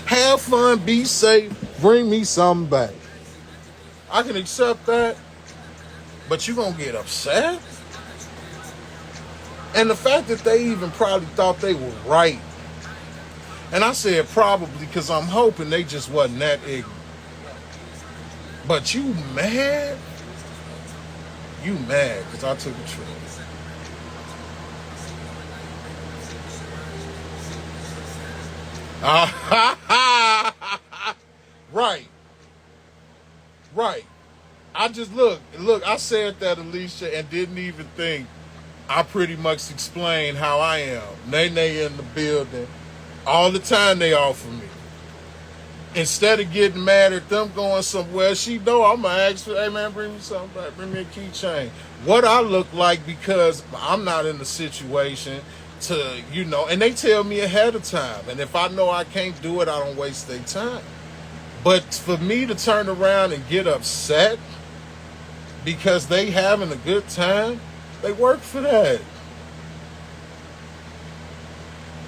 Have fun, be safe, bring me something back. I can accept that, but you gonna get upset? And the fact that they even probably thought they were right. And I said probably because I'm hoping they just wasn't that ignorant. But you mad? You mad because I took a trip. Right. I just look, I said that, Alicia, and didn't even think. I pretty much explained how I am. Nene in the building. All the time they offer me. Instead of getting mad at them going somewhere, she know I'm going to ask for, hey man, bring me something back. Bring me a keychain. What I look like, because I'm not in the situation to, and they tell me ahead of time. And if I know I can't do it, I don't waste their time. But for me to turn around and get upset because they having a good time, they work for that.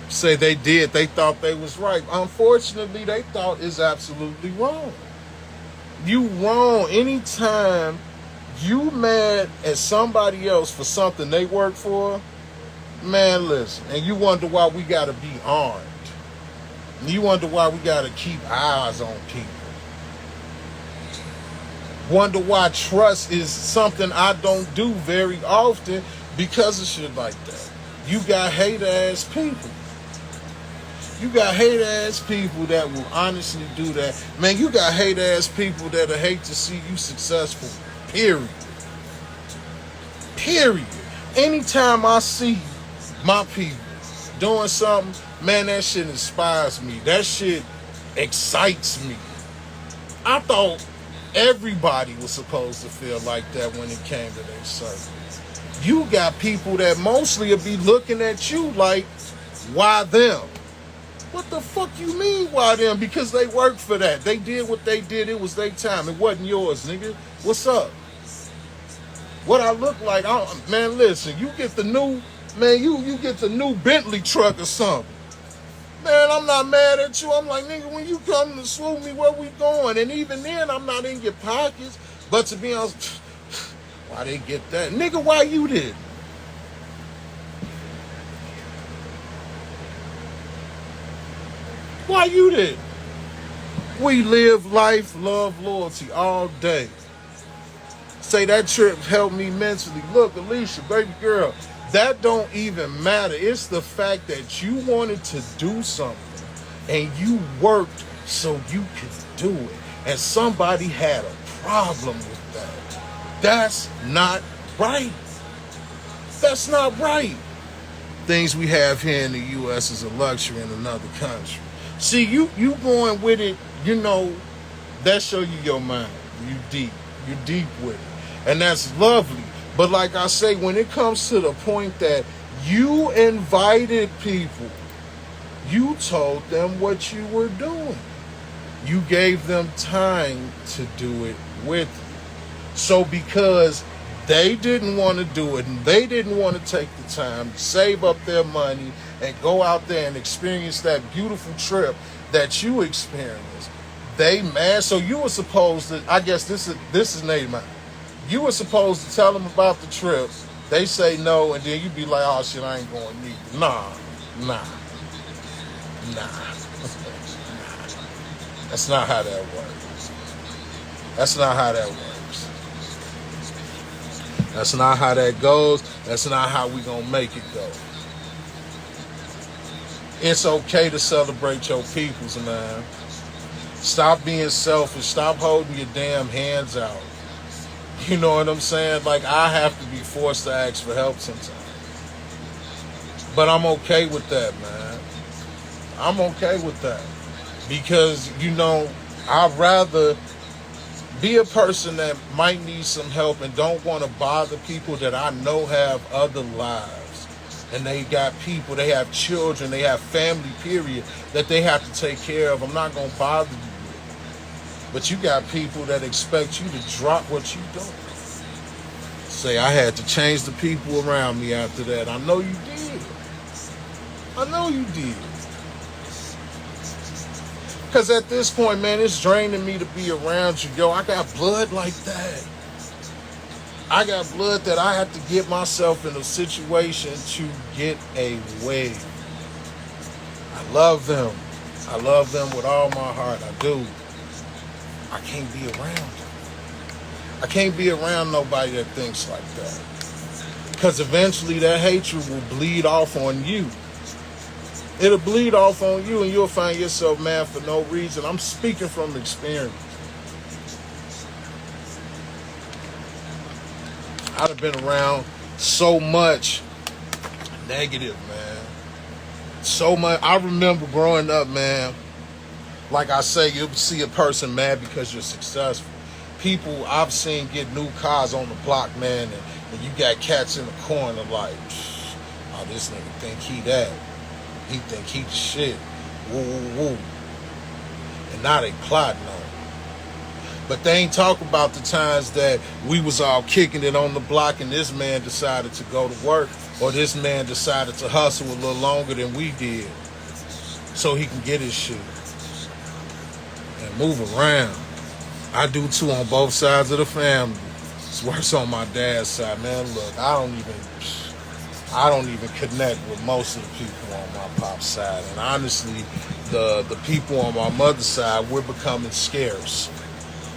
Say they did. They thought they was right. Unfortunately, they thought is absolutely wrong. You wrong anytime you mad at somebody else for something they work for. Man, listen. And you wonder why we got to be armed. And you wonder why we got to keep eyes on people. Wonder why trust is something I don't do very often because of shit like that. You got hate-ass people. You got hate-ass people that will honestly do that. Man, you got hate-ass people that'll hate to see you successful. Period. Anytime I see my people doing something, man, that shit inspires me. That shit excites me. I thought everybody was supposed to feel like that when it came to their circle. You got people that mostly will be looking at you like, why them? What the fuck you mean, why them? Because they worked for that. They did what they did. It was their time. It wasn't yours, nigga. What's up? What I look like, man, listen, you get the new, man, you get the new Bentley truck or something. Man, I'm not mad at you. I'm like, nigga, when you come to swoop me, where we going? And even then, I'm not in your pockets. But to be honest, why they get that? Nigga, why you didn't? Why you didn't? We live life, love, loyalty all day. Say that trip helped me mentally. Look, Alicia, baby girl, that don't even matter. It's the fact that you wanted to do something and you worked so you could do it. And somebody had a problem with that. That's not right. That's not right. Things we have here in the U.S. is a luxury in another country. See, you going with it, that show you your mind. You're deep with it. And that's lovely. But like I say, when it comes to the point that you invited people, you told them what you were doing. You gave them time to do it with you. So because they didn't want to do it and they didn't want to take the time to save up their money and go out there and experience that beautiful trip that you experienced, they mad. So you were supposed to, I guess this is native mind. You were supposed to tell them about the trip. They say no, and then you be like, oh shit, I ain't going neither. Nah. That's not how that works. That's not how that works. That's not how that goes. That's not how we gonna make it go. It's okay to celebrate your peoples, man. Stop being selfish. Stop holding your damn hands out. You know what I'm saying? Like, I have to be forced to ask for help sometimes. But I'm okay with that, man. I'm okay with that. Because, you know, I'd rather be a person that might need some help and don't want to bother people that I know have other lives. And they got people, they have children, they have family, period, that they have to take care of. I'm not going to bother you with. But you got people that expect you to drop what you do. Say, I had to change the people around me after that. I know you did. I know you did. Because at this point, man, it's draining me to be around you. Yo, I got blood like that. I got blood that I have to get myself in a situation to get away. I love them. I love them with all my heart. I do. I can't be around them. I can't be around nobody that thinks like that. Because eventually that hatred will bleed off on you. It'll bleed off on you and you'll find yourself mad for no reason. I'm speaking from experience. I've been around so much negative, man. So much. I remember growing up, man. Like I say, you'll see a person mad because you're successful. People I've seen get new cars on the block, man, and you got cats in the corner like, oh, this nigga think he that. He think he the shit. Woo, woo, woo. And now they plotting on him. But they ain't talk about the times that we was all kicking it on the block and this man decided to go to work, or this man decided to hustle a little longer than we did so he can get his shit and move around. I do too on both sides of the family. It's worse on my dad's side, man. Look, I don't even connect with most of the people on my pop's side. And honestly, the people on my mother's side, we're becoming scarce.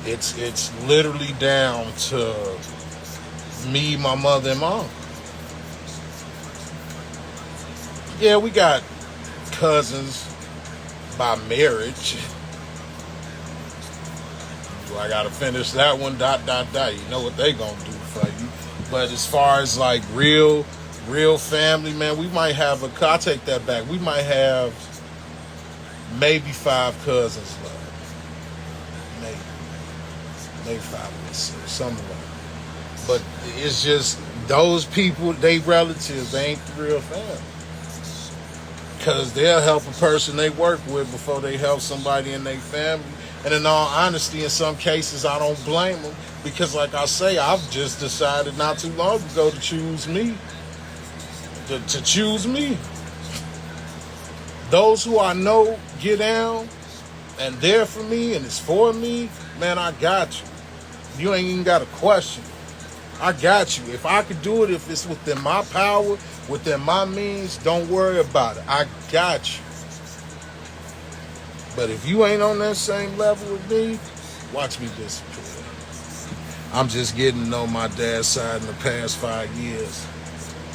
It's literally down to me, my mother, and mom. Yeah, we got cousins by marriage. I gotta finish that one, ... You know what they gonna do for you. But as far as like real family, man, we might have I take that back. We might have maybe 5 cousins left. Maybe 5 or 6, something like that. But it's just those people, they relatives, they ain't the real family. Because they'll help a person they work with before they help somebody in their family. And in all honesty, in some cases, I don't blame them. Because like I say, I've just decided not too long ago to choose me. To choose me. Those who I know get down and there for me and it's for me, man, I got you. You ain't even got a question. I got you. If I could do it, if it's within my power, within my means, don't worry about it. I got you. But if you ain't on that same level with me, watch me disappear. I'm just getting to know my dad's side in the past 5 years.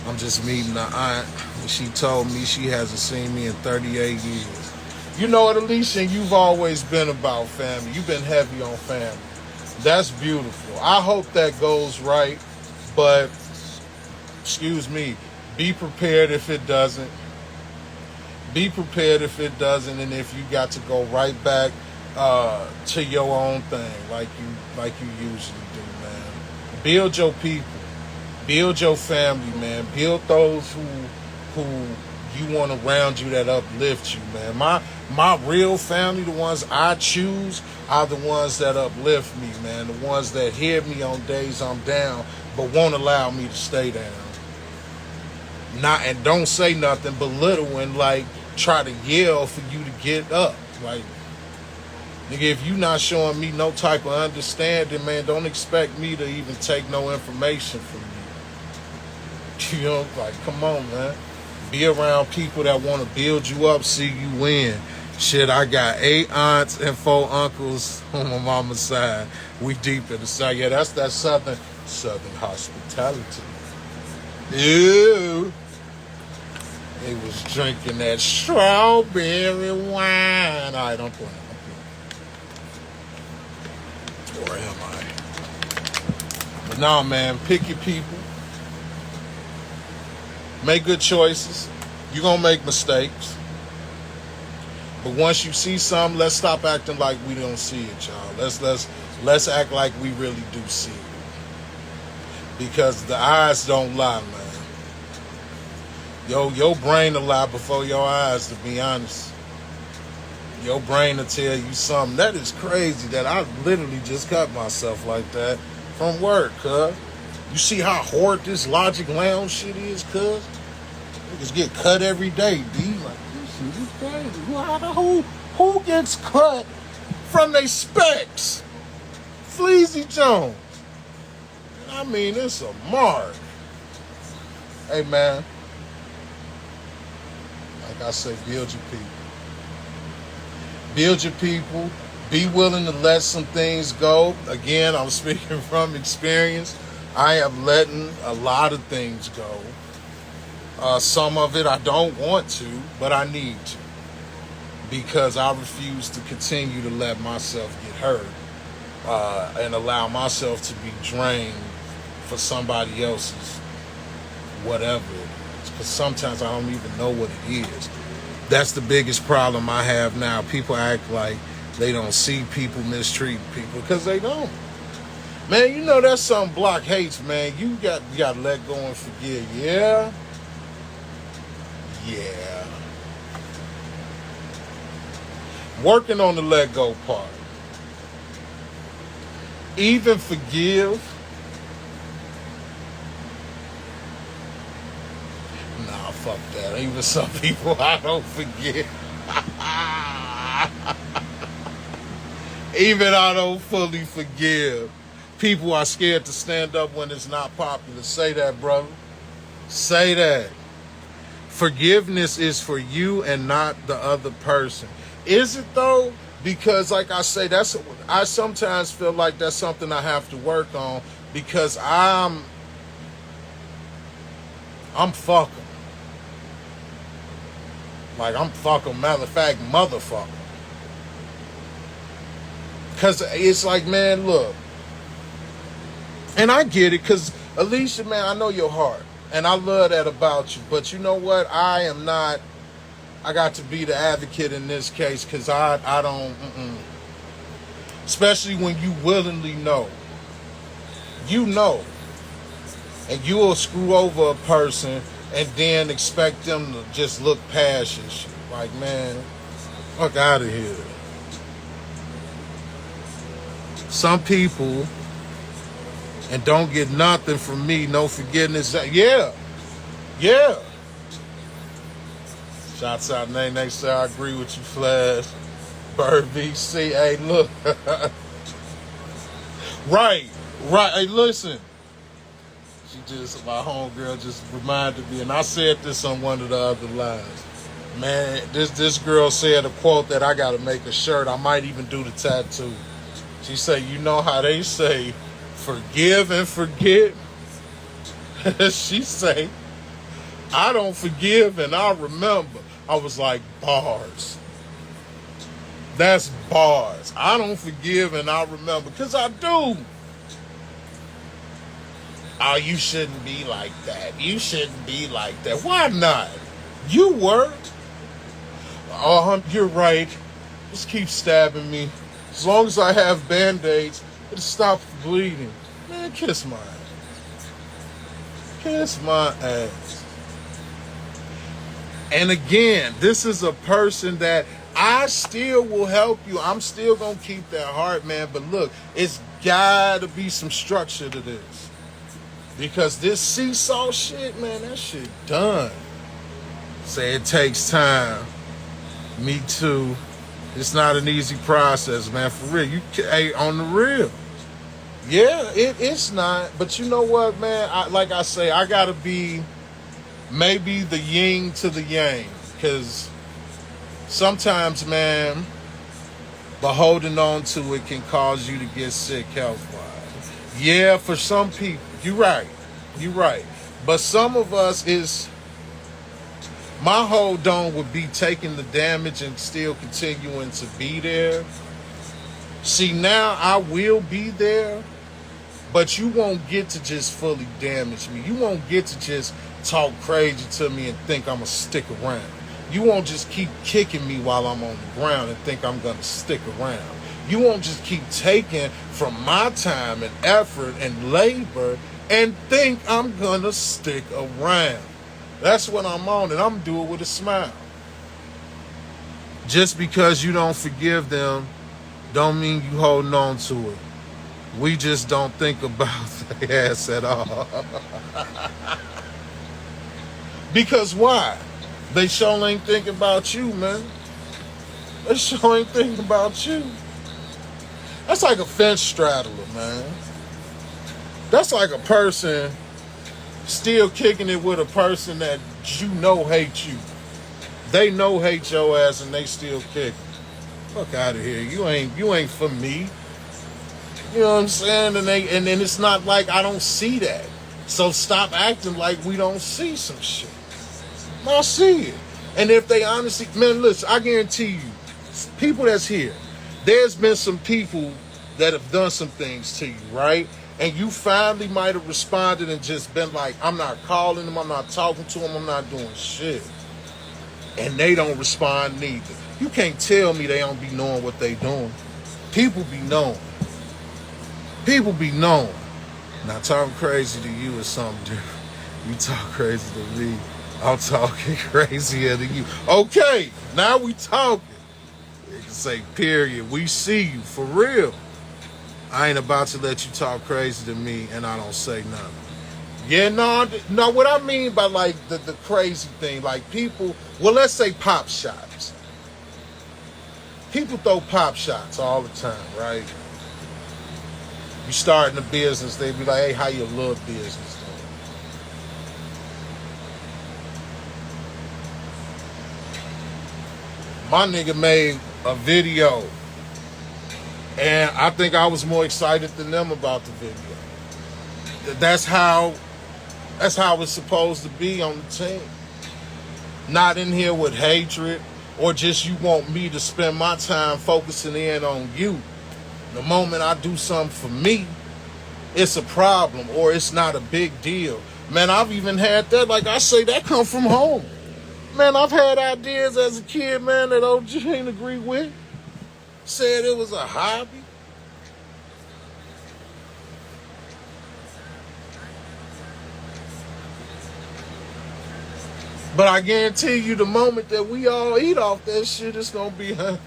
I'm just meeting the aunt, and she told me she hasn't seen me in 38 years. You know what, Alicia, you've always been about family. You've been heavy on family. That's beautiful. I hope that goes right, but, excuse me, be prepared if it doesn't. Be prepared if it doesn't, and if you got to go right back to your own thing, like you usually do, man. Build your people. Build your family, man. Build those who you want around you that uplift you, man. My real family, the ones I choose, are the ones that uplift me, man. The ones that hear me on days I'm down, but won't allow me to stay down. Not and don't say nothing, belittle and like try to yell for you to get up. Like, nigga, if you not showing me no type of understanding, man, don't expect me to even take no information from you. You know, like, come on, man. Be around people that want to build you up, see you win. Shit, I got 8 aunts and 4 uncles on my mama's side. We deep in the side. Yeah, that's that southern hospitality. Ew. They was drinking that strawberry wine. All right, I'm playing. Or am I? But nah, man, pick your people. Make good choices. You're going to make mistakes. But once you see something, let's stop acting like we don't see it, y'all. Let's act like we really do see it. Because the eyes don't lie, man. Your brain will lie before your eyes, to be honest. Your brain will tell you something. That is crazy that I literally just cut myself like that from work, cuz. You see how horrid this Logic Lounge shit is, cuz? Niggas get cut every day, B. Like, this shit is crazy. Who gets cut from they specs? Fleazy Jones. I mean, it's a mark. Hey, man. Like I say, build your people. Build your people. Be willing to let some things go. Again, I'm speaking from experience. I am letting a lot of things go. Some of it I don't want to, but I need to. Because I refuse to continue to let myself get hurt and allow myself to be drained for somebody else's whatever it is. Because sometimes I don't even know what it is. That's the biggest problem I have now. People act like they don't see people mistreat people because they don't. Man, you know that's something Block hates, man. You got to let go and forgive. Yeah. Yeah. Working on the let go part. Even forgive. Nah, fuck that. Even some people I don't forgive. Even I don't fully forgive. People are scared to stand up when it's not popular. Say that, brother. Say that. Forgiveness is for you and not the other person. Is it though? Because like I say, I sometimes feel like that's something I have to work on because I'm fucking. Like I'm fucking, matter of fact, motherfucker. Because it's like, man, look. And I get it, because Alicia, man, I know your heart. And I love that about you. But you know what? I got to be the advocate in this case, because I don't, especially when you willingly know. You know. And you will screw over a person and then expect them to just look past your shit. Like, man, fuck out of here. Some people, and don't get nothing from me, no forgiveness. Yeah. Shouts out, Nene, say I agree with you, Flash. Bird VC, hey, look. Right. Hey, listen. My homegirl just reminded me, and I said this on one of the other lines. Man, this girl said a quote that I got to make a shirt. I might even do the tattoo. She said, you know how they say, forgive and forget? She say, I don't forgive and I remember. I was like, bars. That's bars. I don't forgive and I remember. Because I do. Oh, you shouldn't be like that. You shouldn't be like that. Why not? You were. Oh, you're right. Just keep stabbing me. As long as I have Band-Aids, it'll stop the bleeding. Man, kiss my ass. Kiss my ass. And again, this is a person that I still will help you. I'm still going to keep that heart, man. But look, it's got to be some structure to this. Because this seesaw shit, man, that shit done. Say it takes time. Me too. It's not an easy process, man. For real. Hey, on the real. Yeah, it's not. But you know what, man? Like I say, I got to be maybe the yin to the yang. Because sometimes, man, but holding on to it can cause you to get sick health-wise. Yeah, for some people, you're right. But some of us is, my hold on would be taking the damage and still continuing to be there. See, now I will be there, but you won't get to just fully damage me. You won't get to just talk crazy to me and think I'm going to stick around. You won't just keep kicking me while I'm on the ground and think I'm going to stick around. You won't just keep taking from my time and effort and labor and think I'm going to stick around. That's what I'm on, and I'm doing it with a smile. Just because you don't forgive them don't mean you holding on to it. We just don't think about their ass at all. Because why? They sure ain't thinking about you, man. They sure ain't thinking about you. That's like a fence straddler, man. That's like a person still kicking it with a person that you know hates you. They know hate your ass and they still kick. Fuck out of here. You ain't for me. You know what I'm saying? And then it's not like I don't see that. So stop acting like we don't see some shit. I see it. And if they honestly, man, listen, I guarantee you, people that's here, there's been some people that have done some things to you, right? And you finally might have responded and just been like, I'm not calling them, I'm not talking to them, I'm not doing shit. And they don't respond neither. You can't tell me they don't be knowing what they doing. People be knowing. People be knowing. Now talking crazy to you is something different. You talk crazy to me, I'm talking crazier than you. Okay, now we talking. You can say, period. We see you, for real. I ain't about to let you talk crazy to me and I don't say nothing. Yeah, no, what I mean by like the crazy thing, like people, well, let's say pop shots. People throw pop shots all the time, right? You starting a business, they be like, hey, how your little business doing? My nigga made a video, and I think I was more excited than them about the video. That's how it's supposed to be on the team. Not in here with hatred or just you want me to spend my time focusing in on you. The moment I do something for me, it's a problem or it's not a big deal. Man, I've even had that, like I say, that come from home. Man, I've had ideas as a kid, man, that OG ain't agree with. Said it was a hobby. But I guarantee you the moment that we all eat off that shit, it's going to be, oh,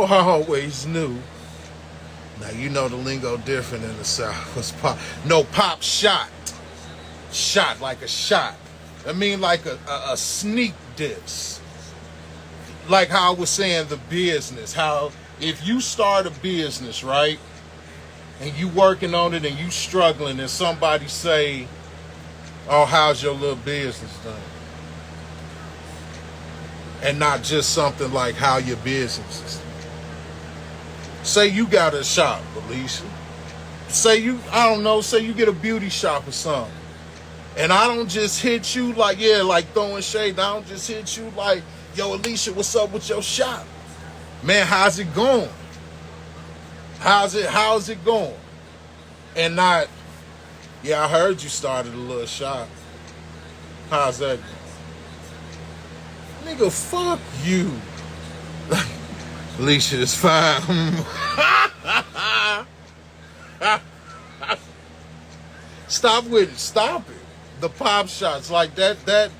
I always knew. Now, you know the lingo different in the South. What's pop? No, pop shot. Shot, like a shot. I mean like a sneak diss. Like how I was saying the business. How if you start a business, right? And you working on it and you struggling and somebody say, oh, how's your little business done? And not just something like how your business is. Say you got a shop, Alicia. Say you get a beauty shop or something. And I don't just hit you like, yeah, like throwing shade. I don't just hit you like, yo, Alicia, what's up with your shop? Man, how's it going? How's it going? And not, yeah, I heard you started a little shop. How's that going? Nigga, fuck you. Alicia is fine. Stop with it. Stop it. The pop shots like that.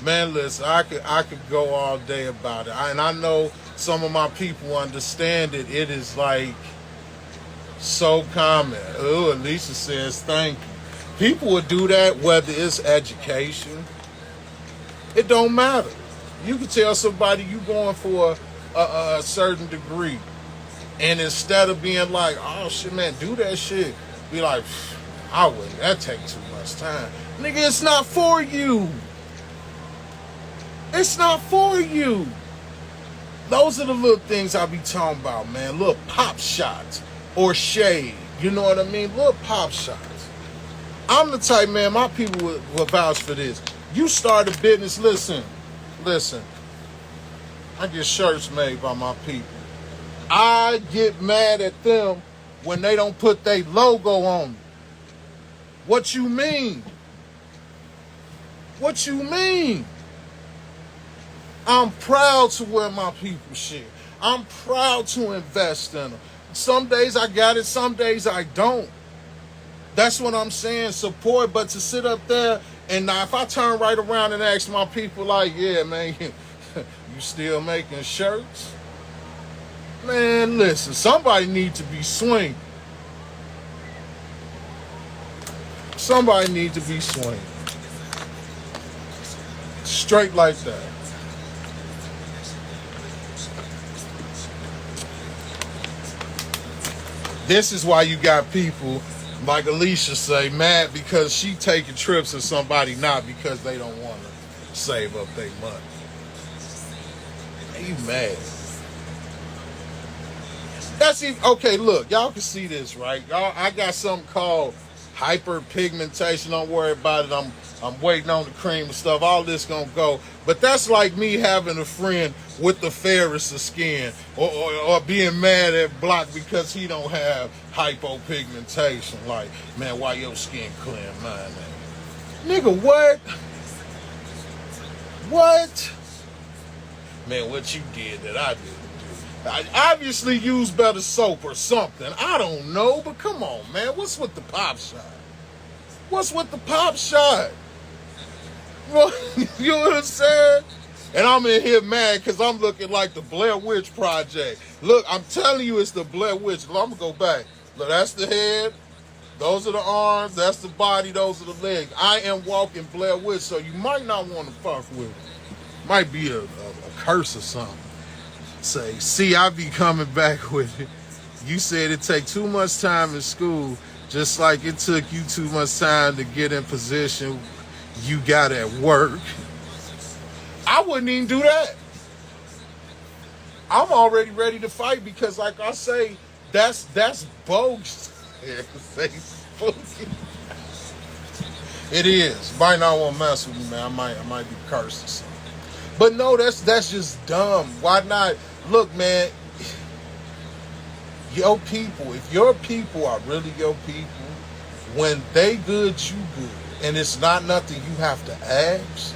Man, listen, I could go all day about it. And I know some of my people understand it. It is like so common. Oh, Alicia says thank you. People would do that whether it's education. It don't matter. You can tell somebody you going for a certain degree. And instead of being like, oh shit, man, do that shit, be like, I wouldn't. That take too much time. Nigga, it's not for you. It's not for you. Those are the little things I be talking about, man. Little pop shots or shade. You know what I mean? Little pop shots. I'm the type, man, my people will vouch for this. You start a business, listen. I get shirts made by my people. I get mad at them when they don't put their logo on it. What you mean? What you mean? I'm proud to wear my people shit. I'm proud to invest in them. Some days I got it, some days I don't. That's what I'm saying, support. But to sit up there and now if I turn right around and ask my people like, yeah, man, you still making shirts? Man, listen, somebody needs to be swinging. Somebody needs to be swinging. Straight like that. This is why you got people, like Alicia say, mad because she taking trips and somebody not because they don't want to save up their money. You mad. That's even, okay, look, y'all can see this, right? Y'all, I got something called hyperpigmentation. Don't worry about it. I'm waiting on the cream and stuff. All this gonna go. But that's like me having a friend with the fairest of skin or being mad at Block because he don't have hypopigmentation. Like, man, why your skin clear and mine ain't? Nigga, what? What? Man, what you did that I didn't do. I obviously use better soap or something. I don't know, but come on, man. What's with the pop shot? What's with the pop shot? You know what I'm saying? And I'm in here mad because I'm looking like the Blair Witch Project. Look, I'm telling you it's the Blair Witch. Look, I'm going to go back. Look, that's the head. Those are the arms. That's the body. Those are the legs. I am walking Blair Witch, so you might not want to fuck with it. Might be a curse or something. Say, see, I be coming back with it. You said it take too much time in school, just like it took you too much time to get in position you got at work. I wouldn't even do that. I'm already ready to fight because, like I say, that's bogus. It is. Might not want to mess with me, man. I might be cursed or something. But no, that's just dumb. Why not? Look, man, your people, if your people are really your people, when they good, you good. And it's not nothing you have to ask.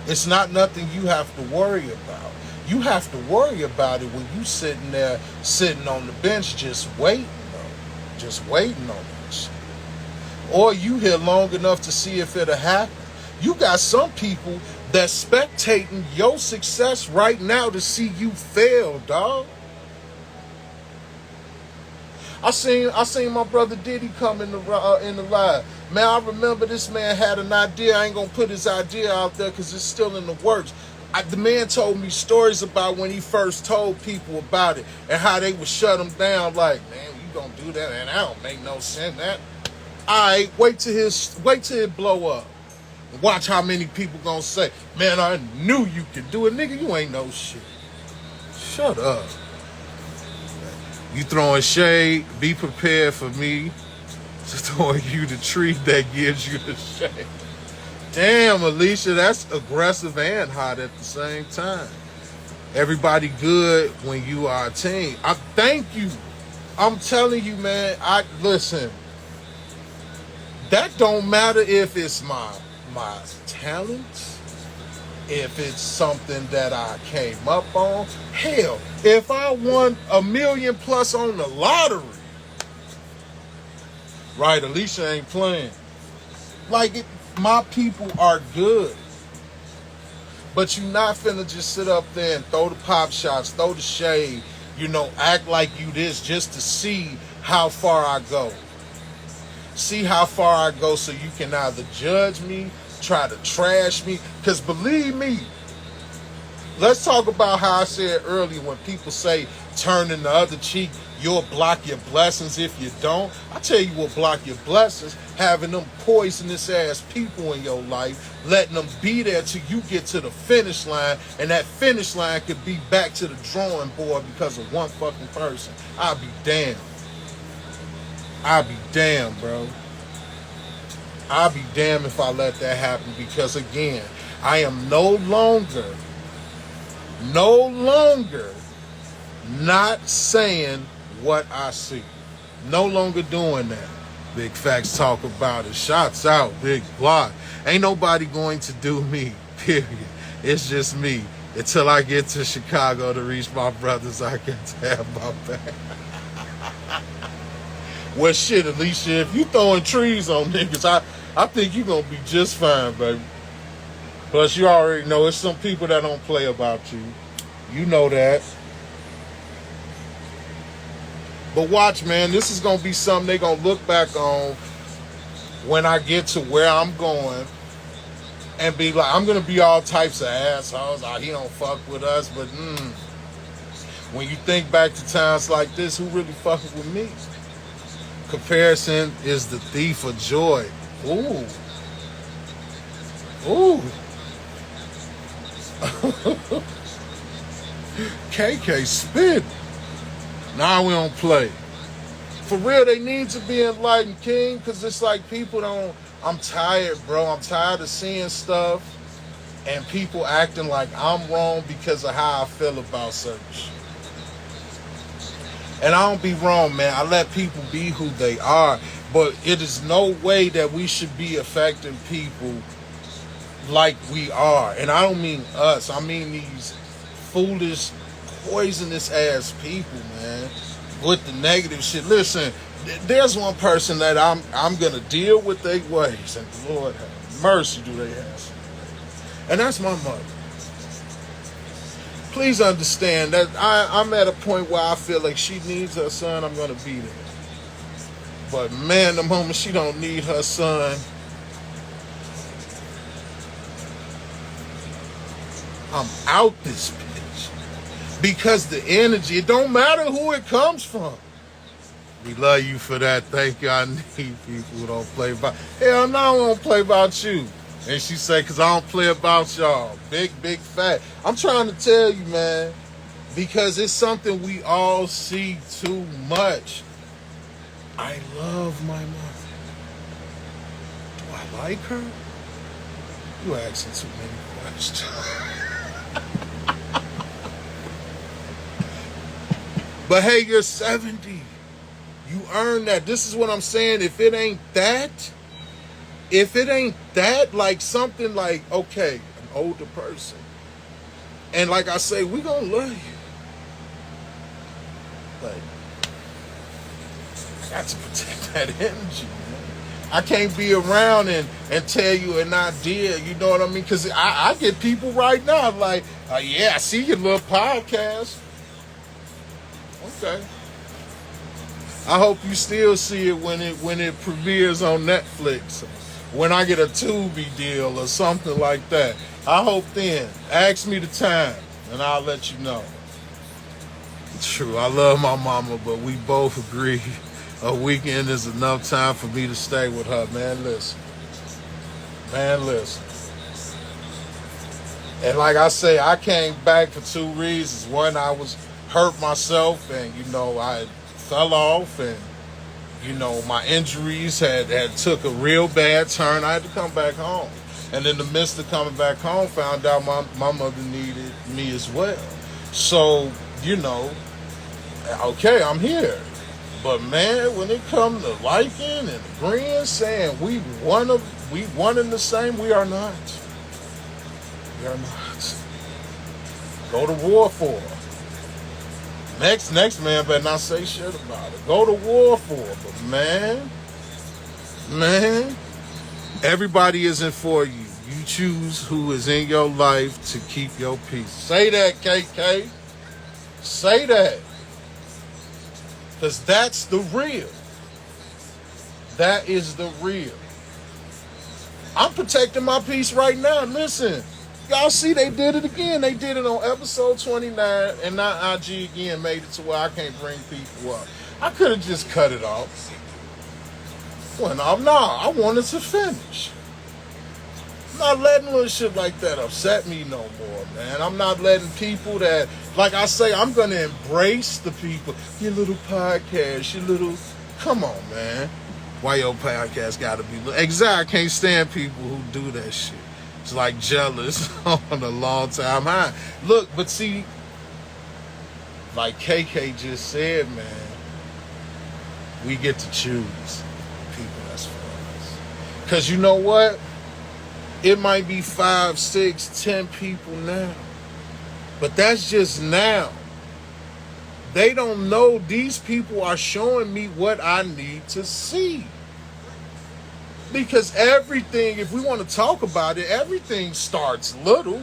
It's not nothing you have to worry about. You have to worry about it when you sitting on the bench just waiting, though. Just waiting on that shit. Or you here long enough to see if it'll happen. You got some people that's spectating your success right now to see you fail, dog. I seen my brother Diddy come in the live. Man, I remember this man had an idea. I ain't gonna put his idea out there because it's still in the works. The man told me stories about when he first told people about it and how they would shut him down. Like, man, you gonna do that? And that don't make no sense. That, all right, wait till it blow up. Watch how many people gonna say, man, I knew you could do it. Nigga, you ain't no shit. Shut up. You throwing shade, be prepared for me to throw you the tree that gives you the shade. Damn, Alicia, that's aggressive and hot at the same time. Everybody good when you are a team. I thank you. I'm telling you, man, listen. That don't matter if it's my talent, if it's something that I came up on. Hell, if I won $1 million+ on the lottery, Right, Alicia ain't playing. Like, my people are good. But you not finna just sit up there and throw the pop shots, throw the shade, act like you this just to see how far I go. See how far I go so you can either judge me, try to trash me. Because believe me, let's talk about how I said earlier when people say turning the other cheek, you'll block your blessings if you don't. I tell you what block your blessings, having them poisonous ass people in your life, letting them be there till you get to the finish line, and that finish line could be back to the drawing board because of one fucking person. I'll be damned. I'll be damned, bro. I'll be damned if I let that happen, because again, I am no longer not saying what I see. No longer doing that. Big facts talk about it. Shots out, big block. Ain't nobody going to do me, period. It's just me. Until I get to Chicago to reach my brothers, I get to have my back. Well, shit, Alicia, if you throwing trees on niggas, I think you gonna be just fine, baby. Plus, you already know it's some people that don't play about you. You know that. But watch, man, this is gonna be something they gonna look back on when I get to where I'm going and be like, I'm gonna be all types of assholes. Oh, he don't fuck with us, but when you think back to times like this, who really fucking with me? Comparison is the thief of joy. Ooh. KK spit. Nah, we don't play. For real, they need to be enlightened, King, because it's like people don't... I'm tired, bro. I'm tired of seeing stuff and people acting like I'm wrong because of how I feel about certain shit. And I don't be wrong, man. I let people be who they are. But it is no way that we should be affecting people like we are. And I don't mean us. I mean these foolish, poisonous ass people, man, with the negative shit. Listen, there's one person that I'm gonna deal with their ways, and the Lord have mercy, do they have some. And that's my mother. Please understand that I'm at a point where I feel like she needs her son, I'm gonna be there. But man, the moment she don't need her son, I'm out this bitch. Because the energy, it don't matter who it comes from. We love you for that. Thank you. I need people who don't play about. Hell no, I don't play about you. And she say, because I don't play about y'all. Big fat. I'm trying to tell you, man, because it's something we all see too much. I love my mother. Do I like her? You asking too many questions. But hey, you're 70. You earned that. This is what I'm saying. If it ain't that, like something like, okay, an older person. And like I say, we gonna love you. But I got to protect that energy, man. I can't be around and tell you an idea, you know what I mean? Because I get people right now like, yeah, I see your little podcast. Okay. I hope you still see it when it premieres on Netflix. When I get a Tubi deal or something like that. I hope then. Ask me the time and I'll let you know. True, I love my mama, but we both agree a weekend is enough time for me to stay with her. Man, listen. And like I say, I came back for two reasons. One, I was hurt myself and, I fell off and, my injuries had took a real bad turn. I had to come back home. And in the midst of coming back home, found out my mother needed me as well. So, okay, I'm here. But man, when it comes to liking and agreeing, saying we one and the same, we are not. We are not. Go to war for it. Next man better not say shit about it. Go to war for it. But man, Man, everybody isn't for you. You choose who is in your life to keep your peace. Say that, KK. Say that. Because that's the real. That is the real. I'm protecting my peace right now. Listen, y'all see they did it again. They did it on episode 29, and now IG again made it to where I can't bring people up. I could have just cut it off. Well, no, I wanted to finish. I'm not letting little shit like that upset me no more, man. I'm not letting people that, like I say, I'm going to embrace the people. Your little podcast, your little, come on, man. Why your podcast got to be, exactly, I can't stand people who do that shit. It's like jealous on a long time high. Look, but see, like KK just said, man, we get to choose people that's for us. Because you know what? It might be 5, 6, 10 people now. But that's just now. They don't know these people are showing me what I need to see. Because everything, if we want to talk about it, everything starts little.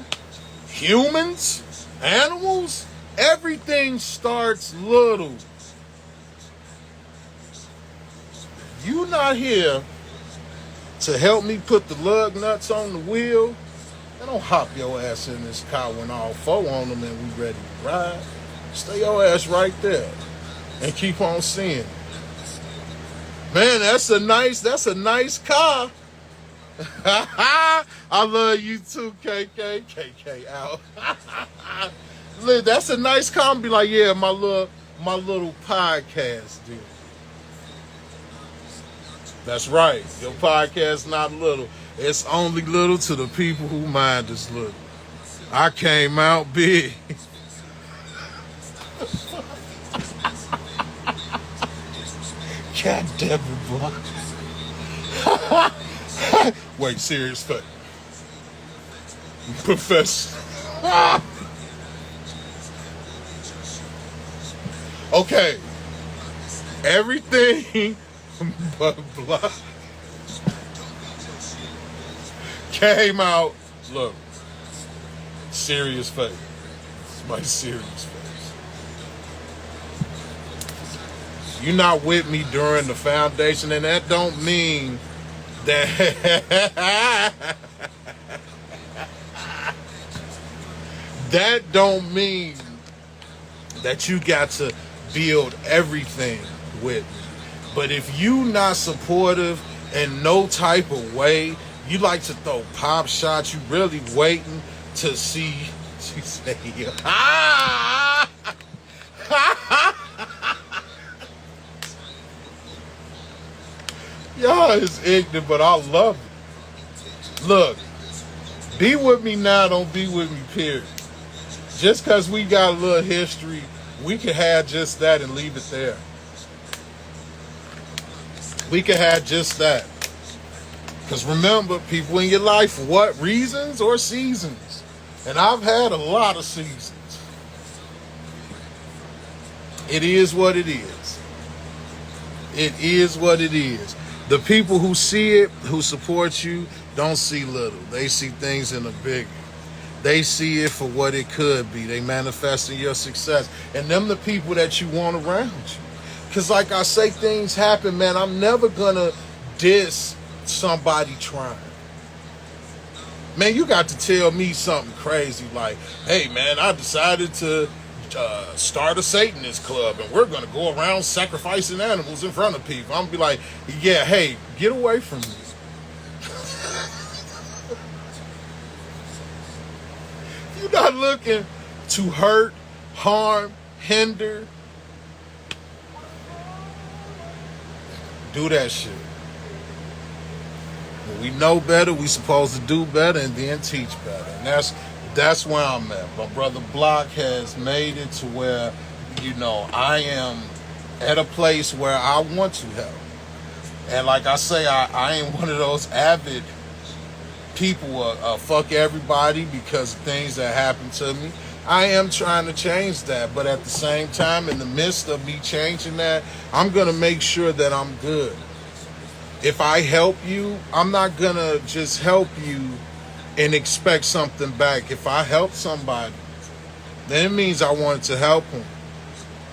Humans, animals, everything starts little. You not here to help me put the lug nuts on the wheel, and don't hop your ass in this car when all 4 on them and we ready to ride. Stay your ass right there and keep on seeing it. Man, that's a nice car. I love you too, KK. KK out. Look, that's a nice car. Be like, yeah, my little podcast, dude. That's right. Your podcast not little. It's only little to the people who mind is little. I came out big. God damn it, boy. Wait, serious fact. Professor. Okay. Everything but blah came out. Look, serious face. It's my serious face. You're not with me during the foundation, and that don't mean that that don't mean that you got to build everything with me. But if you not supportive in no type of way, you like to throw pop shots, you really waiting to see, she say, y'all is ignorant, but I love it. Look, be with me now, don't be with me, period. Just because we got a little history, we can have just that and leave it there. We can have just that. Because remember, people in your life, for what reasons or seasons? And I've had a lot of seasons. It is what it is. It is what it is. The people who see it, who support you, don't see little. They see things in a bigger. They see it for what it could be. They manifesting your success. And them the people that you want around you. Because like I say, things happen, man. I'm never going to diss somebody trying. Man, you got to tell me something crazy like, hey, man, I decided to start a Satanist club and we're going to go around sacrificing animals in front of people. I'm going to be like, yeah, hey, get away from me. You're not looking to hurt, harm, hinder. Do that shit. When we know better, we supposed to do better and then teach better. And that's where I'm at. My brother Block has made it to where, you know, I am at a place where I want to help. And like I say, I ain't one of those avid people fuck everybody because of things that happen to me. I am trying to change that, but at the same time, in the midst of me changing that, I'm going to make sure that I'm good. If I help you, I'm not gonna just help you and expect something back. If I help somebody, then it means I wanted to help them.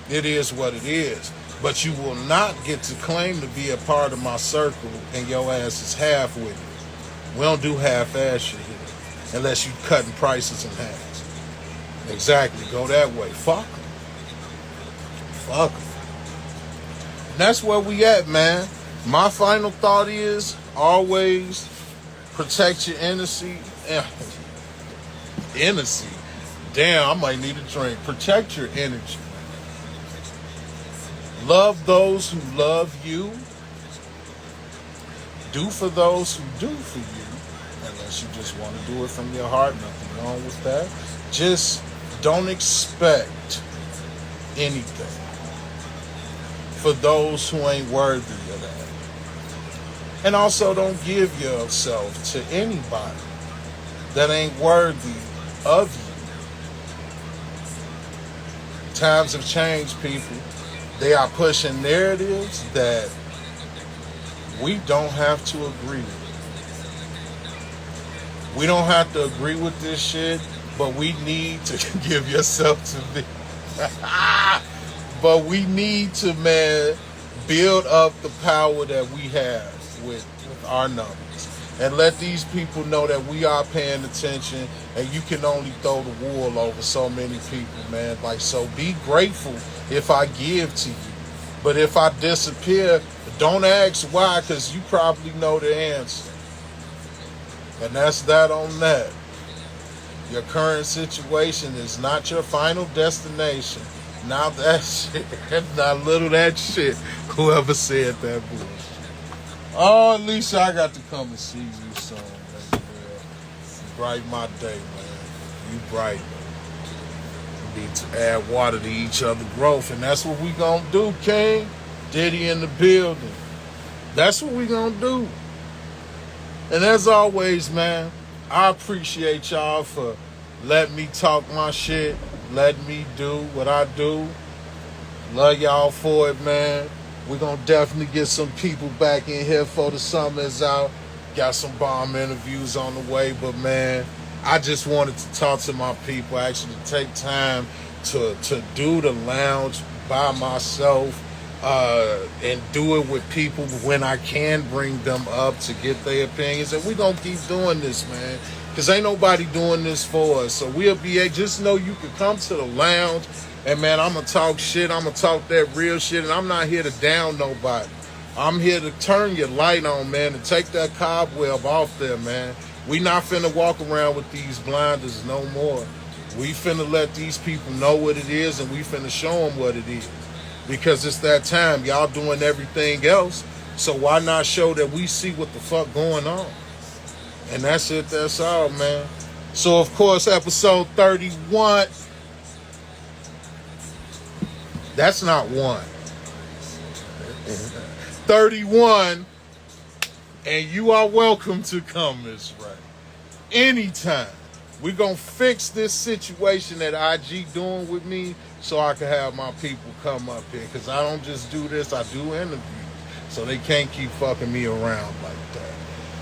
It is what it is. But you will not get to claim to be a part of my circle and your ass is half with it. We don't do half-ass shit here. Unless you cutting prices in half. Exactly. Go that way. Fuck them. Fuck them. And that's where we at, man. My final thought is always protect your intimacy. Intimacy. Damn, I might need a drink. Protect your energy. Love those who love you. Do for those who do for you. Unless you just want to do it from your heart. Nothing wrong with that. Just don't expect anything for those who ain't worthy of that. And also don't give yourself to anybody that ain't worthy of you. Times have changed, people. They are pushing narratives that we don't have to agree with. We don't have to agree with this shit, but we need to give yourself to me. But we need to, man, build up the power that we have with our numbers. And let these people know that we are paying attention, and you can only throw the wool over so many people, man. Like, so be grateful if I give to you. But if I disappear, don't ask why, because you probably know the answer. And that's that on that. Your current situation is not your final destination. Now that shit, not little that shit, whoever said that bullshit. Oh, at least I got to come and see you soon, baby girl. You brighten my day, man. You brighten. We need to add water to each other's growth, and that's what we gonna do, King. Diddy in the building. That's what we gonna do. And as always, man, I appreciate y'all for letting me talk my shit, letting me do what I do. Love y'all for it, man. We're going to definitely get some people back in here before the summer is out. Got some bomb interviews on the way, but, man, I just wanted to talk to my people, actually take time to do the lounge by myself. And do it with people when I can bring them up to get their opinions. And we're going to keep doing this, man, because ain't nobody doing this for us. So we'll be able, just know you can come to the lounge and, man, I'm going to talk shit. I'm going to talk that real shit. And I'm not here to down nobody. I'm here to turn your light on, man, and take that cobweb off there, man. We not finna walk around with these blinders no more. We finna let these people know what it is, and we finna show them what it is. Because it's that time. Y'all doing everything else. So why not show that we see what the fuck going on? And that's it. That's all, man. So, of course, episode 31. That's not one. 31. And you are welcome to come, Miss Ray. Anytime. We're going to fix this situation that IG doing with me so I can have my people come up here. Because I don't just do this, I do interviews. So they can't keep fucking me around like that.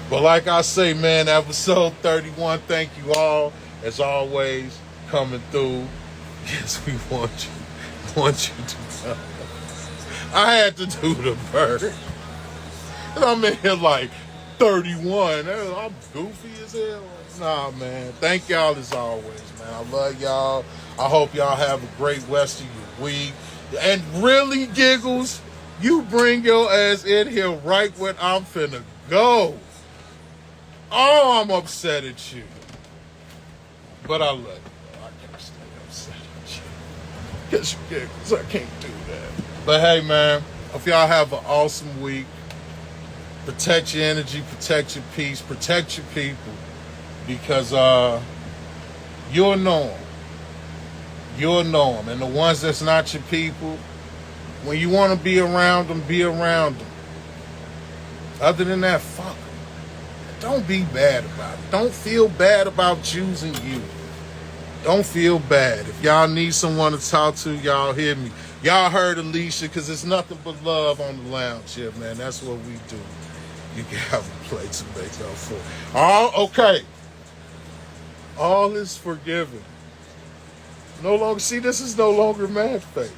But like I say, man, episode 31, thank you all, as always, coming through. Yes, we want you to come. I had to do the bird. And I'm in here like 31. I'm goofy as hell. Nah, man. Thank y'all as always, man. I love y'all. I hope y'all have a great rest of your week. And really, Giggles, you bring your ass in here right when I'm finna go. Oh, I'm upset at you. But I love you. I can't stay upset at you. Because you Giggles, I can't do that. But hey, man, hope y'all have an awesome week. Protect your energy, protect your peace, protect your people. Because you'll know them. You'll know them. And the ones that's not your people, when you want to be around them, be around them. Other than that, fuck them. Don't be bad about it. Don't feel bad about choosing you. Don't feel bad. If y'all need someone to talk to, y'all hear me. Y'all heard Alicia, because it's nothing but love on the lounge here, man. That's what we do. you can have a plate to make up for it. Oh, okay. All is forgiven. No longer, see, this is no longer mad face.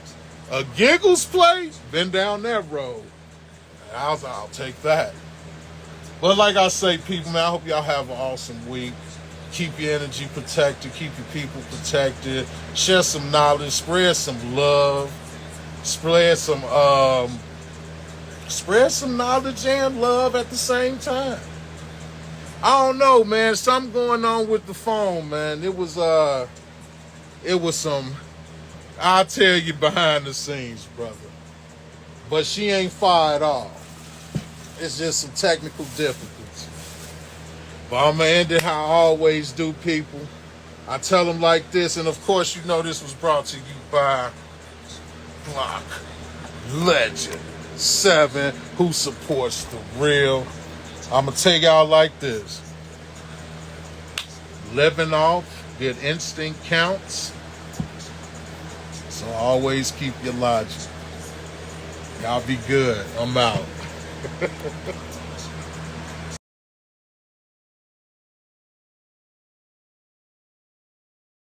A giggles play, been down that road. I'll take that. But like I say, people, man, I hope y'all have an awesome week. Keep your energy protected. Keep your people protected. Share some knowledge. Spread some love. Spread some knowledge and love at the same time. I don't know, man. Something going on with the phone, man. It was some, I'll tell you behind the scenes, brother. But she ain't fired off. It's just some technical difficulties. But I'm going to end it how I always do, people. I tell them like this, and of course, you know this was brought to you by Block Legend 7, who supports the real. I'm going to tell y'all like this. Living off, good instinct counts. So always keep your logic. Y'all be good. I'm out.